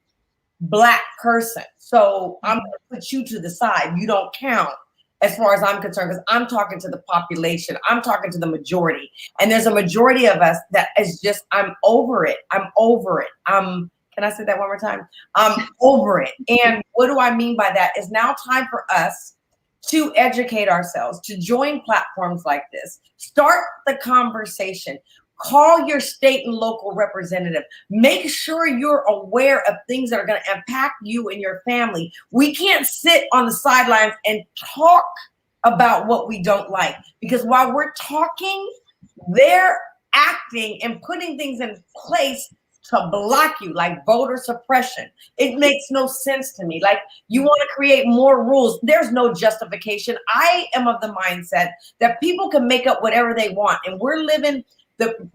Black person. So I'm going to put you to the side. You don't count as far as I'm concerned, because I'm talking to the population. I'm talking to the majority. And there's a majority of us that is just, I'm over it. I'm over it. Can I say that one more time? I'm over it. And what do I mean by that? It's now time for us to educate ourselves, to join platforms like this, start the conversation. Call your state and local representative. Make sure you're aware of things that are going to impact you and your family. We can't sit on the sidelines and talk about what we don't like, because while we're talking, they're acting and putting things in place to block you, like voter suppression. It makes no sense to me. Like, you want to create more rules. There's no justification. I am of the mindset that people can make up whatever they want, and we're living.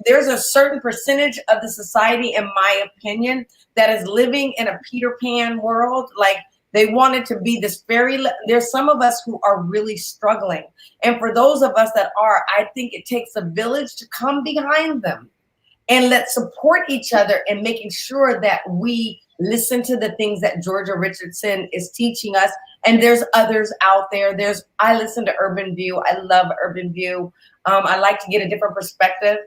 There's a certain percentage of the society, in my opinion, that is living in a Peter Pan world. Like, they want it to be this there's some of us who are really struggling. And for those of us that are, I think it takes a village to come behind them. And let's support each other in making sure that we listen to the things that Georgia Richardson is teaching us. And there's others out there. I listen to Urban View. I love Urban View. I like to get a different perspective.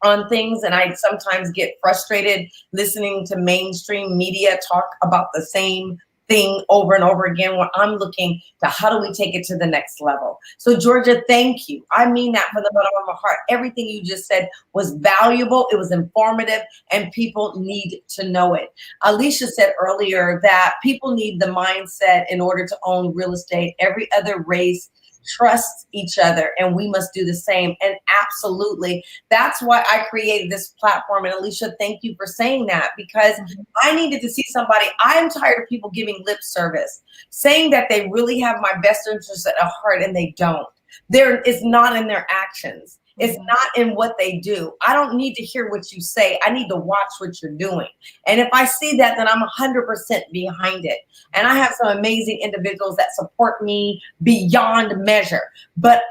on things, and I sometimes get frustrated listening to mainstream media talk about the same thing over and over again, when I'm looking to how do we take it to the next level. So Georgia, thank you. I mean that from the bottom of my heart. Everything you just said was valuable, it was informative, and people need to know it. Alicia said earlier that people need the mindset in order to own real estate. Every other race trusts each other, and we must do the same. And absolutely, that's why I created this platform. And Alicia, thank you for saying that, because I needed to see somebody. I'm tired of people giving lip service, saying that they really have my best interests at heart, and they don't. It's not in their actions. It's not in what they do. I don't need to hear what you say. I need to watch what you're doing. And if I see that, then I'm 100% behind it. And I have some amazing individuals that support me beyond measure. But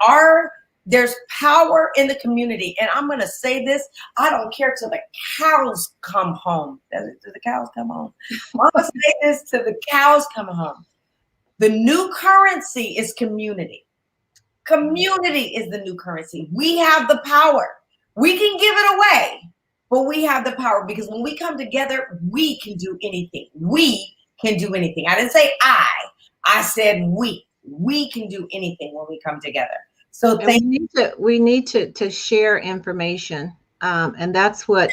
there's power in the community. And I'm going to say this, I don't care till the cows come home. Do the cows come home? I'm going to say this till the cows come home. The new currency is community. Community is the new currency. We have the power. We can give it away, but we have the power, because when we come together, we can do anything. We can do anything. I didn't say I said we. We can do anything when we come together. So we need to share information, and that's what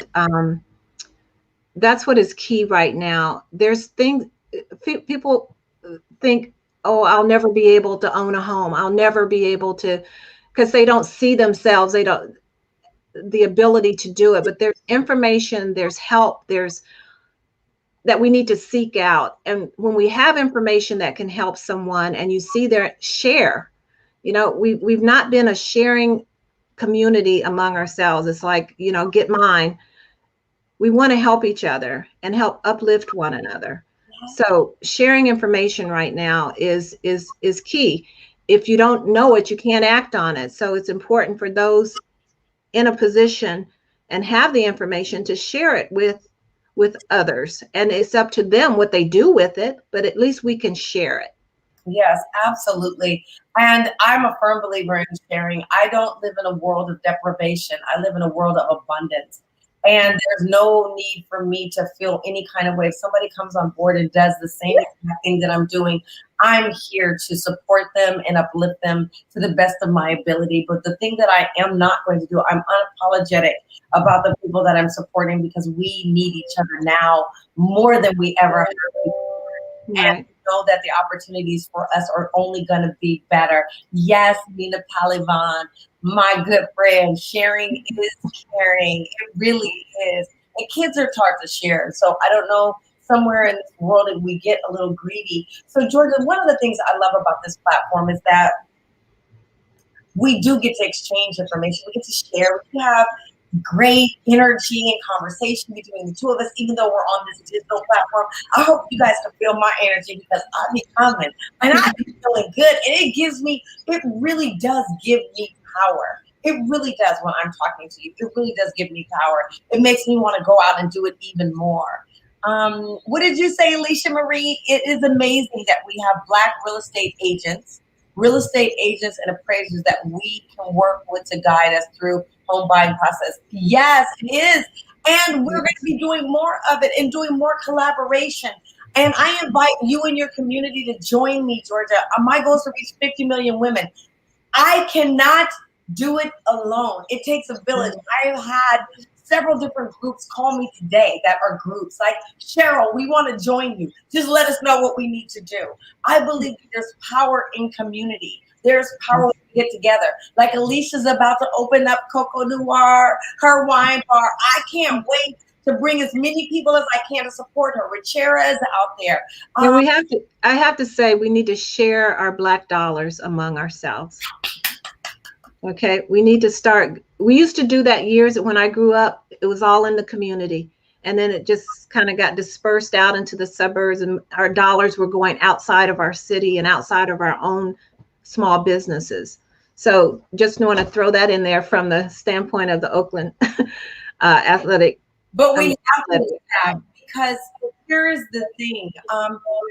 is key right now. There's things people think, oh, I'll never be able to own a home. I'll never be able to, because they don't see themselves. They don't the ability to do it. But there's information, there's help, there's that we need to seek out. And when we have information that can help someone, and you see their share, we've not been a sharing community among ourselves. It's like, get mine. We want to help each other and help uplift one another. So sharing information right now is key. If you don't know it, you can't act on it. So it's important for those in a position and have the information to share it with others. And it's up to them what they do with it, but at least we can share it. Yes, absolutely. And I'm a firm believer in sharing. I don't live in a world of deprivation. I live in a world of abundance. And there's no need for me to feel any kind of way. If somebody comes on board and does the same exact thing that I'm doing, I'm here to support them and uplift them to the best of my ability. But the thing that I am not going to do, I'm unapologetic about the people that I'm supporting, because we need each other now more than we ever have before. Right. And know that the opportunities for us are only going to be better. Yes, Nina Palivan, my good friend, sharing is caring. It really is. And kids are taught to share. So I don't know, somewhere in this world we get a little greedy. So Georgia, one of the things I love about this platform is that we do get to exchange information. We get to share. We have great energy and conversation between the two of us, even though we're on this digital platform. I hope you guys can feel my energy, because I be coming and I be feeling good. And it really does give me power. It really does. When I'm talking to you, it really does give me power. It makes me want to go out and do it even more. What did you say, Alicia Marie? It is amazing that we have Black real estate agents and appraisers that we can work with to guide us through home buying process. Yes, it is. And we're going to be doing more of it and doing more collaboration. And I invite you and your community to join me, Georgia. My goal is to reach 50 million women. I cannot do it alone. It takes a village. I've had several different groups call me today that are groups like, Cheryl, we want to join you. Just let us know what we need to do. I believe that there's power in community. There's power to get together. Like Alicia's about to open up Coco Noir, her wine bar. I can't wait to bring as many people as I can to support her. Richera is out there. I have to say, we need to share our Black dollars among ourselves. Okay, we need to start. We used to do that years when I grew up. It was all in the community. And then it just kind of got dispersed out into the suburbs, and our dollars were going outside of our city and outside of our own small businesses. So just want to throw that in there from the standpoint of the Oakland athletic. But we have to do that, because here's the thing.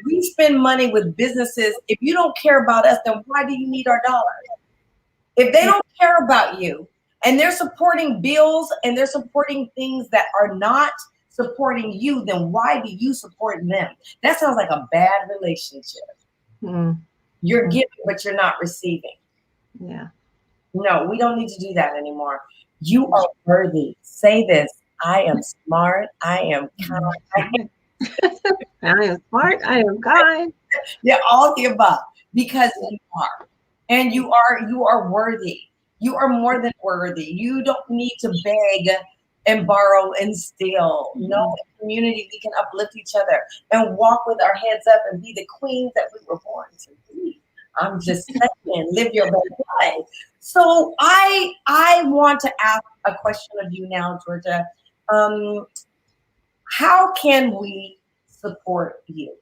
We spend money with businesses. If you don't care about us, then why do you need our dollars? If they don't care about you and they're supporting bills and they're supporting things that are not supporting you, then why do you support them? That sounds like a bad relationship. You're giving, but you're not receiving. Yeah. No, we don't need to do that anymore. You are worthy. Say this. I am smart. I am kind. I am smart. I am kind. Yeah, all the above, because you are. And you are worthy. You are more than worthy. You don't need to beg and borrow and steal. No, in community, we can uplift each other and walk with our heads up and be the queens that we were born to be. I'm just saying, live your best life. So I want to ask a question of you now, Georgia. How can we support you?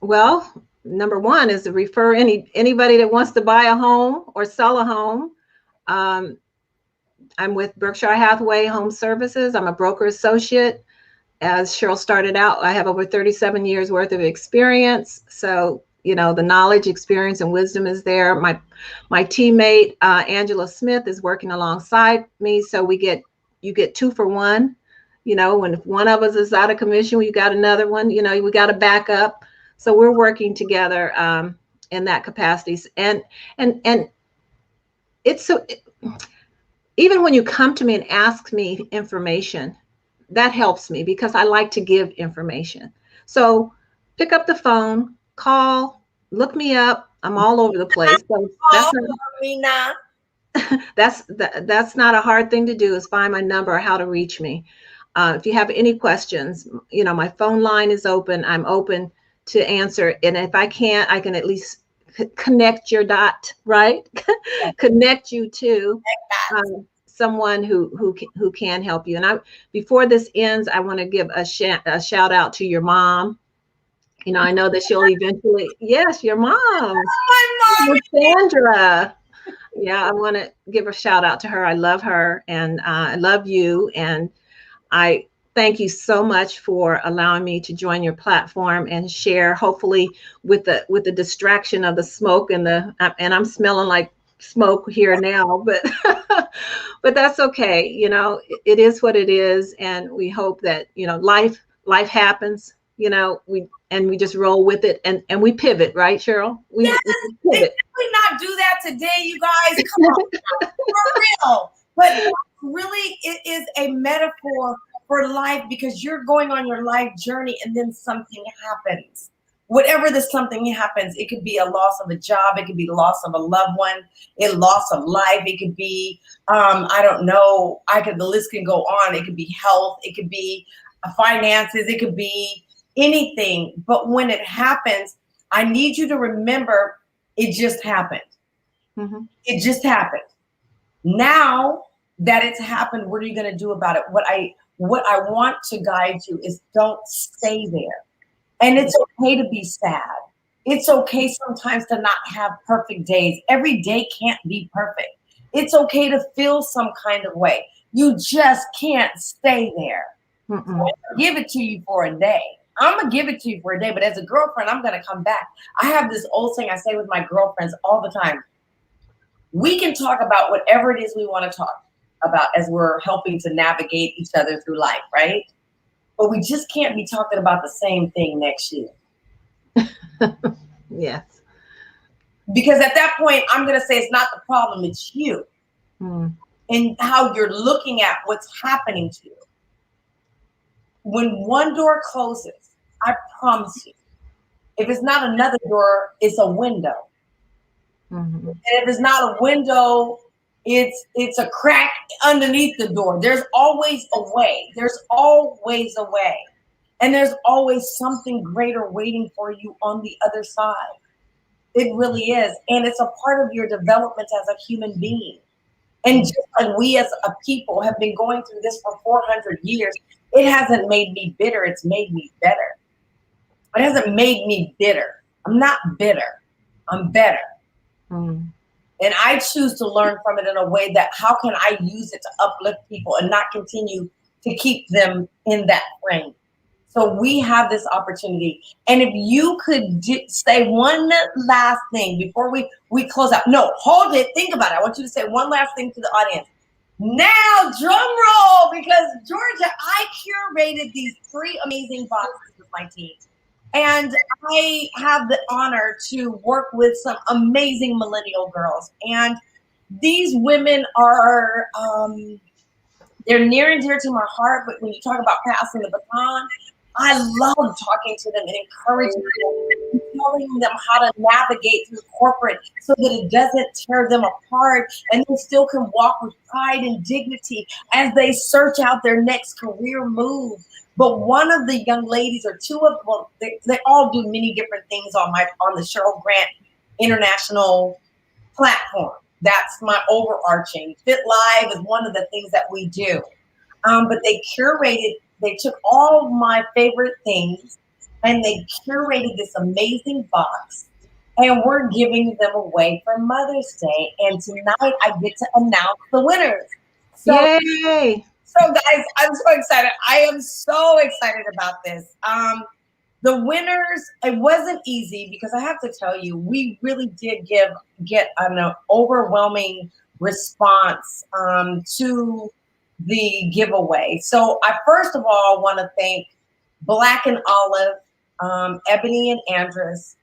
Well, number one is to refer anybody that wants to buy a home or sell a home. I'm with Berkshire Hathaway Home Services. I'm a broker associate. As Cheryl started out, I have over 37 years worth of experience. So, you know, the knowledge, experience, and wisdom is there. My teammate, Angela Smith, is working alongside me. So you get 2 for 1. You know, when if one of us is out of commission, we got another one, you know, we got to back up. So we're working together in that capacity. And it's so, even when you come to me and ask me information, that helps me because I like to give information. So pick up the phone, call, look me up. I'm all over the place. So that's not a hard thing to do, is find my number or how to reach me. If you have any questions, you know, my phone line is open. I'm open to answer. And if I can't, I can at least connect your dot, right? Connect you to someone who can help you. And before this ends, I want to give a shout out to your mom. You know, I know that she'll eventually, yes, your mom. My mom. Sandra. Yeah, I want to give a shout out to her. I love her and I love you. And I thank you so much for allowing me to join your platform and share, hopefully with the distraction of the smoke and I'm smelling like smoke here now, but but that's okay. You know, it is what it is. And we hope that, you know, life happens, you know, we just roll with it and we pivot, right, Cheryl? We pivot. We not do that today, you guys. Come on, for real. But really, it is a metaphor for life because you're going on your life journey and then something happens. Whatever the something happens, it could be a loss of a job, it could be the loss of a loved one, a loss of life, it could be, I don't know, the list can go on. It could be health, it could be finances, it could be anything. But when it happens, I need you to remember it just happened. Mm-hmm. It just happened. Now that it's happened, what are you going to do about it? What I want to guide you is don't stay there. And it's okay to be sad. It's okay sometimes to not have perfect days. Every day can't be perfect. It's okay to feel some kind of way. You just can't stay there. So give it to you for a day. I'm going to give it to you for a day, but as a girlfriend, I'm going to come back. I have this old thing I say with my girlfriends all the time. We can talk about whatever it is we want to talk about as we're helping to navigate each other through life, right? But we just can't be talking about the same thing next year. Yes. Because at that point, I'm going to say it's not the problem, it's you. And how you're looking at what's happening to you. When one door closes, I promise you, if it's not another door, it's a window. And if it's not a window, it's a crack underneath the door. There's always a way. There's always a way. And there's always something greater waiting for you on the other side. It really is. And it's a part of your development as a human being. And just like we as a people have been going through this for 400 years, it hasn't made me bitter. It's made me better. It hasn't made me bitter. I'm not bitter. I'm better. And I choose to learn from it in a way that how can I use it to uplift people and not continue to keep them in that frame? So we have this opportunity. And if you could say one last thing before we close out. No, hold it. Think about it. I want you to say one last thing to the audience. Now, drum roll, because Georgia, I curated these 3 amazing boxes with my team. And I have the honor to work with some amazing millennial girls. And these women are, they're near and dear to my heart. But when you talk about passing the baton, I love talking to them and encouraging them and telling them how to navigate through corporate so that it doesn't tear them apart and they still can walk with pride and dignity as they search out their next career move. But one of the young ladies, or 2 of them, well, they all do many different things on the Cheryl Grant International platform. That's my overarching. Fit Live is one of the things that we do. But they took all my favorite things and they curated this amazing box, and we're giving them away for Mother's Day. And tonight I get to announce the winners. So, Yay! So guys, I'm so excited. I am so excited about this. The winners, it wasn't easy because I have to tell you, we really did get an overwhelming response to the giveaway. So I first of all want to thank Black and Olive, Ebony and Andress,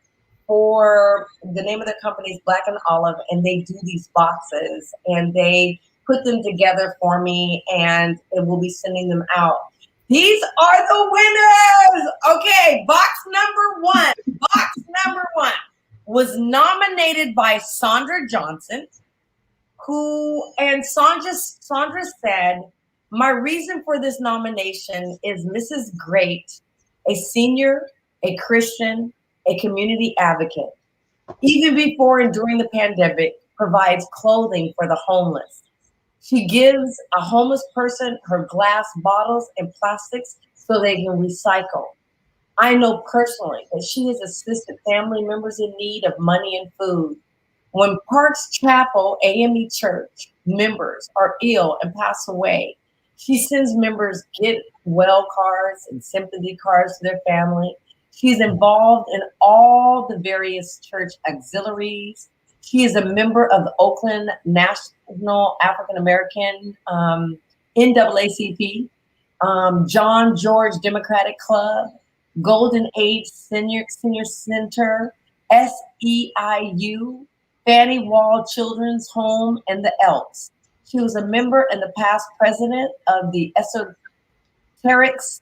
for the name of the company is Black and Olive, and they do these boxes and they put them together for me, and it will be sending them out. These are the winners. Okay, box number 1. Box number 1 was nominated by Sandra Johnson, and Sandra said, my reason for this nomination is Mrs. Great, a senior, a Christian, a community advocate. Even before and during the pandemic, provides clothing for the homeless. She gives a homeless person her glass bottles and plastics so they can recycle. I know personally that she has assisted family members in need of money and food. When Parks Chapel AME Church members are ill and pass away, she sends members get well cards and sympathy cards to their family. She's involved in all the various church auxiliaries. She is a member of the Oakland National African American NAACP, John George Democratic Club, Golden Age Senior Center, SEIU, Fannie Wall Children's Home, and the Elks. She was a member and the past president of the Esoterics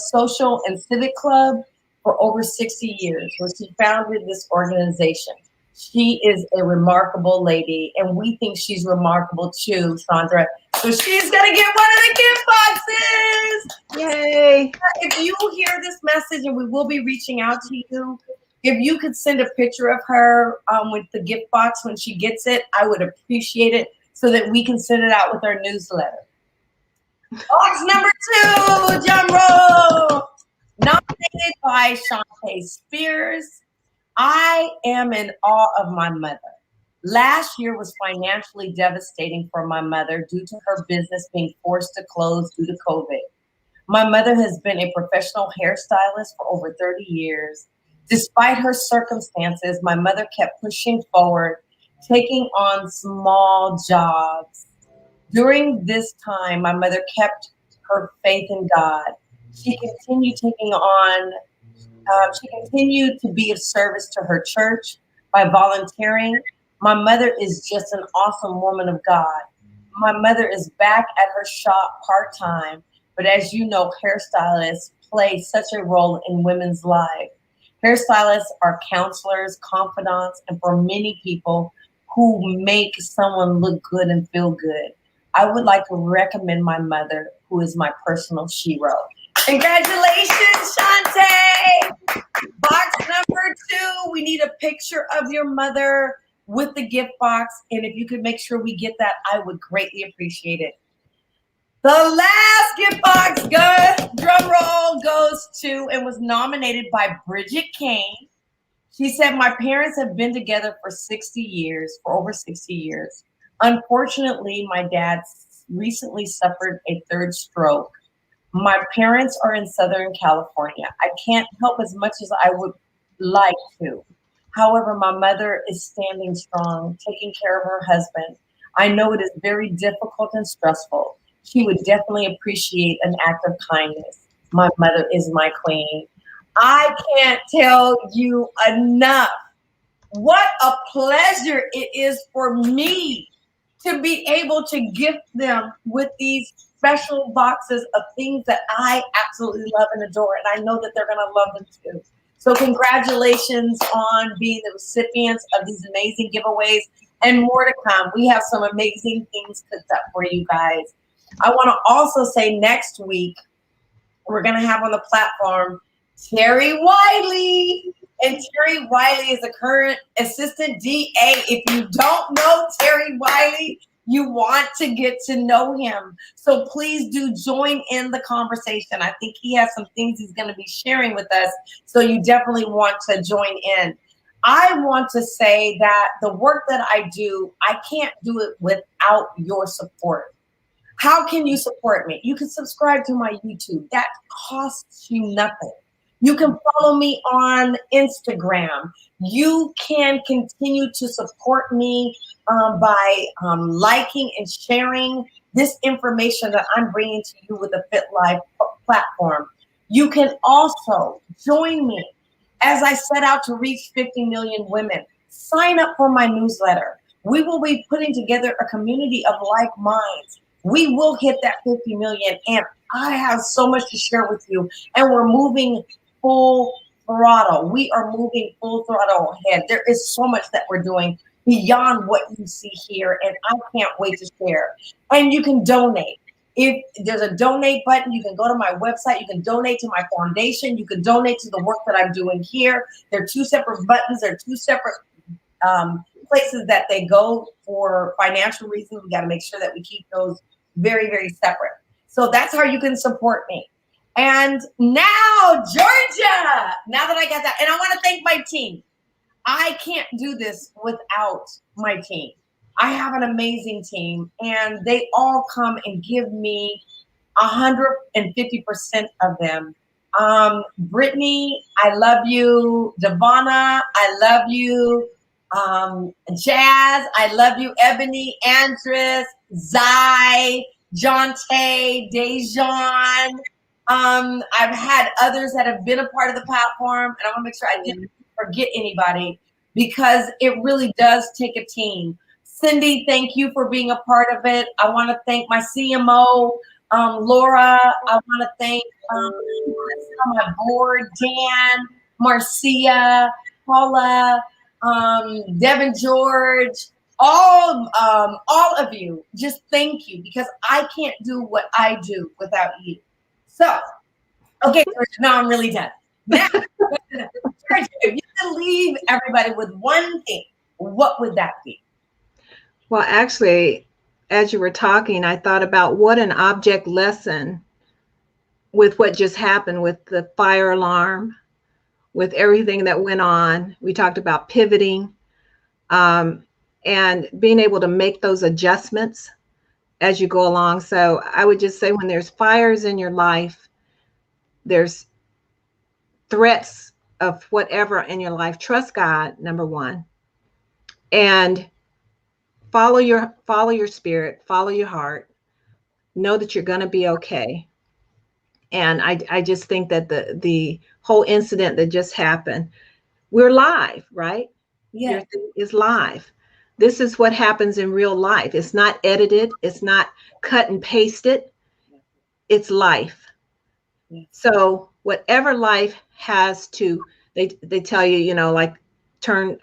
Social and Civic Club for over 60 years, where she founded this organization. She is a remarkable lady, and we think she's remarkable too, Sandra. So she's going to get one of the gift boxes. Yay. If you hear this message, and we will be reaching out to you, if you could send a picture of her with the gift box when she gets it, I would appreciate it so that we can send it out with our newsletter. Box number 2, drum roll. Nominated by Shantae Spears. I am in awe of my mother. Last year was financially devastating for my mother due to her business being forced to close due to COVID. My mother has been a professional hairstylist for over 30 years. Despite her circumstances, my mother kept pushing forward, taking on small jobs. During this time, my mother kept her faith in God. She continued to be of service to her church by volunteering. My mother is just an awesome woman of God. My mother is back at her shop part-time, but as you know, hairstylists play such a role in women's lives. Hairstylists are counselors, confidants, and for many people who make someone look good and feel good. I would like to recommend my mother, who is my personal shero. Congratulations, Shantae! Box number 2, we need a picture of your mother with the gift box. And if you could make sure we get that, I would greatly appreciate it. The last gift box, drum roll, goes to and was nominated by Bridget Kane. She said, my parents have been together for over 60 years. Unfortunately, my dad recently suffered a 3rd stroke. My parents are in Southern California. I can't help as much as I would like to. However, my mother is standing strong, taking care of her husband. I know it is very difficult and stressful. She would definitely appreciate an act of kindness. My mother is my queen. I can't tell you enough what a pleasure it is for me to be able to gift them with these special boxes of things that I absolutely love and adore. And I know that they're going to love them too. So congratulations on being the recipients of these amazing giveaways and more to come. We have some amazing things cooked up for you guys. I want to also say next week, we're going to have on the platform Terry Wiley. And Terry Wiley is a current assistant DA. If you don't know Terry Wiley, you want to get to know him. So please do join in the conversation. I think he has some things he's going to be sharing with us. So you definitely want to join in. I want to say that the work that I do, I can't do it without your support. How can you support me? You can subscribe to my YouTube. That costs you nothing. You can follow me on Instagram. You can continue to support me by liking and sharing this information that I'm bringing to you with the Fit Life platform. You can also join me as I set out to reach 50 million women. Sign up for my newsletter. We will be putting together a community of like minds. We will hit that 50 million, and I have so much to share with you, and we're moving full throttle. We are moving full throttle ahead. There is so much that we're doing beyond what you see here, and I can't wait to share. And you can donate. If there's a donate button, you can go to my website. You can donate to my foundation. You can donate to the work that I'm doing here. There are two separate buttons. There are two separate places that they go for financial reasons. We got to make sure that we keep those very, very separate. So that's how you can support me. And now, Georgia, now that I got that, and I want to thank my team. I can't do this without my team. I have an amazing team, and they all come and give me 150% of them. Brittany, I love you. Devonna, I love you. Jazz, I love you. Ebony, Andres, Zai, Jonte, Dejan. I've had others that have been a part of the platform, and I want to make sure I didn't forget anybody because it really does take a team. Cindy, thank you for being a part of it. I want to thank my CMO, Laura. I want to thank on my board, Dan, Marcia, Paula, Devin George, all of you. Just thank you, because I can't do what I do without you. So, okay, now I'm really done. Now, if you could leave everybody with one thing, what would that be? Well, actually, as you were talking, I thought about what an object lesson with what just happened with the fire alarm, with everything that went on. We talked about pivoting and being able to make those adjustments as you go along. So I would just say, when there's fires in your life, there's threats of whatever in your life, trust God, number one, and follow your spirit, follow your heart, know that you're going to be okay. And I just think that the whole incident that just happened, we're live, right? Yeah. Your thing is live. This is what happens in real life. It's not edited. It's not cut and pasted. It's life. Yeah. So whatever life has to, they tell you, like turn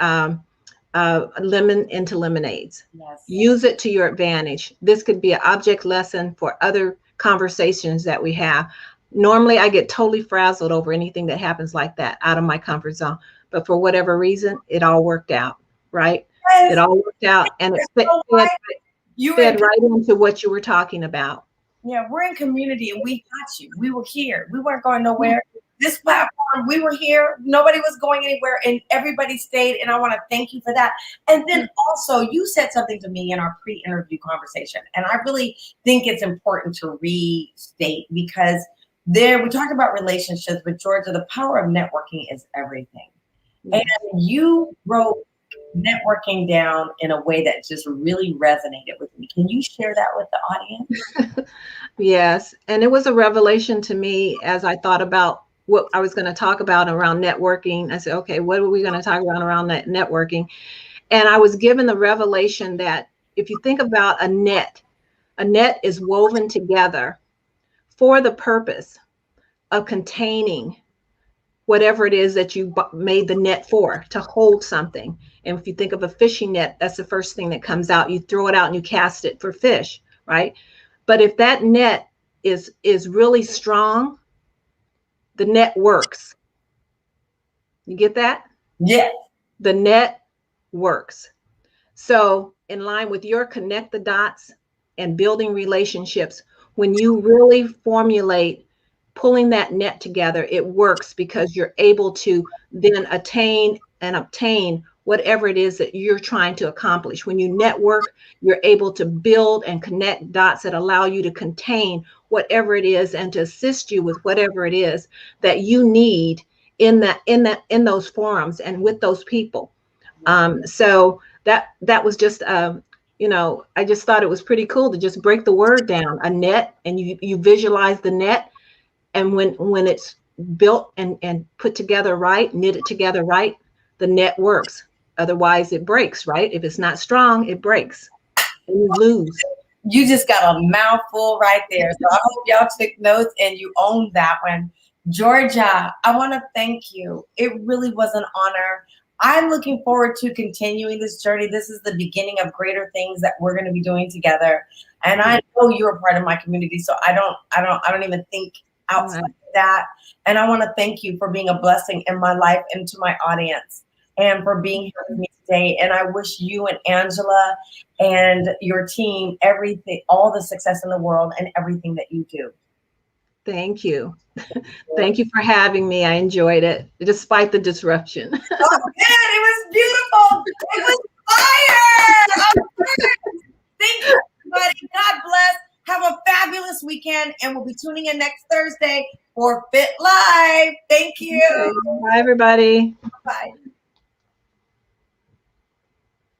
lemon into lemonades. Yes. Use it to your advantage. This could be an object lesson for other conversations that we have. Normally, I get totally frazzled over anything that happens like that, out of my comfort zone. But for whatever reason, it all worked out, right? Yes. It all worked out, and it fed right into what you were talking about. Yeah, we're in community, and we got you. We were here. We weren't going nowhere. This platform, we were here, nobody was going anywhere, and everybody stayed, and I want to thank you for that. And then also, you said something to me in our pre-interview conversation, and I really think it's important to restate, because we talked about relationships, but Georgia, the power of networking is everything. And you wrote networking down in a way that just really resonated with me. Can you share that with the audience? Yes. And it was a revelation to me as I thought about what I was going to talk about around networking. I said, okay, what are we going to talk about around that networking? And I was given the revelation that if you think about a net is woven together for the purpose of containing whatever it is that you made the net for, to hold something. And if you think of a fishing net, that's the first thing that comes out. You throw it out and you cast it for fish, right? But if that net is really strong, the net works. You get that? Yeah. The net works. So in line with your connect the dots and building relationships, when you really formulate pulling that net together, it works, because you're able to then attain and obtain whatever it is that you're trying to accomplish. When you network, you're able to build and connect dots that allow you to contain whatever it is and to assist you with whatever it is that you need in those forums and with those people. So that was just I just thought it was pretty cool to just break the word down, a net, and you visualize the net. And when it's built and put together right, knitted together right, the net works. Otherwise, it breaks, right? If it's not strong, it breaks and you lose. You just got a mouthful right there. So I hope y'all took notes and you owned that one. Georgia, I want to thank you. It really was an honor. I'm looking forward to continuing this journey. This is the beginning of greater things that we're going to be doing together. And I know you're a part of my community, so I don't even think outside of that. And I want to thank you for being a blessing in my life and to my audience, and for being here with me today. And I wish you and Angela and your team everything, all the success in the world and everything that you do. Thank you. Thank you for having me. I enjoyed it, despite the disruption. Oh, man, it was beautiful. It was fire. Thank you, everybody. God bless. Have a fabulous weekend, and we'll be tuning in next Thursday for Fit Live. Thank you. Bye, everybody. Bye.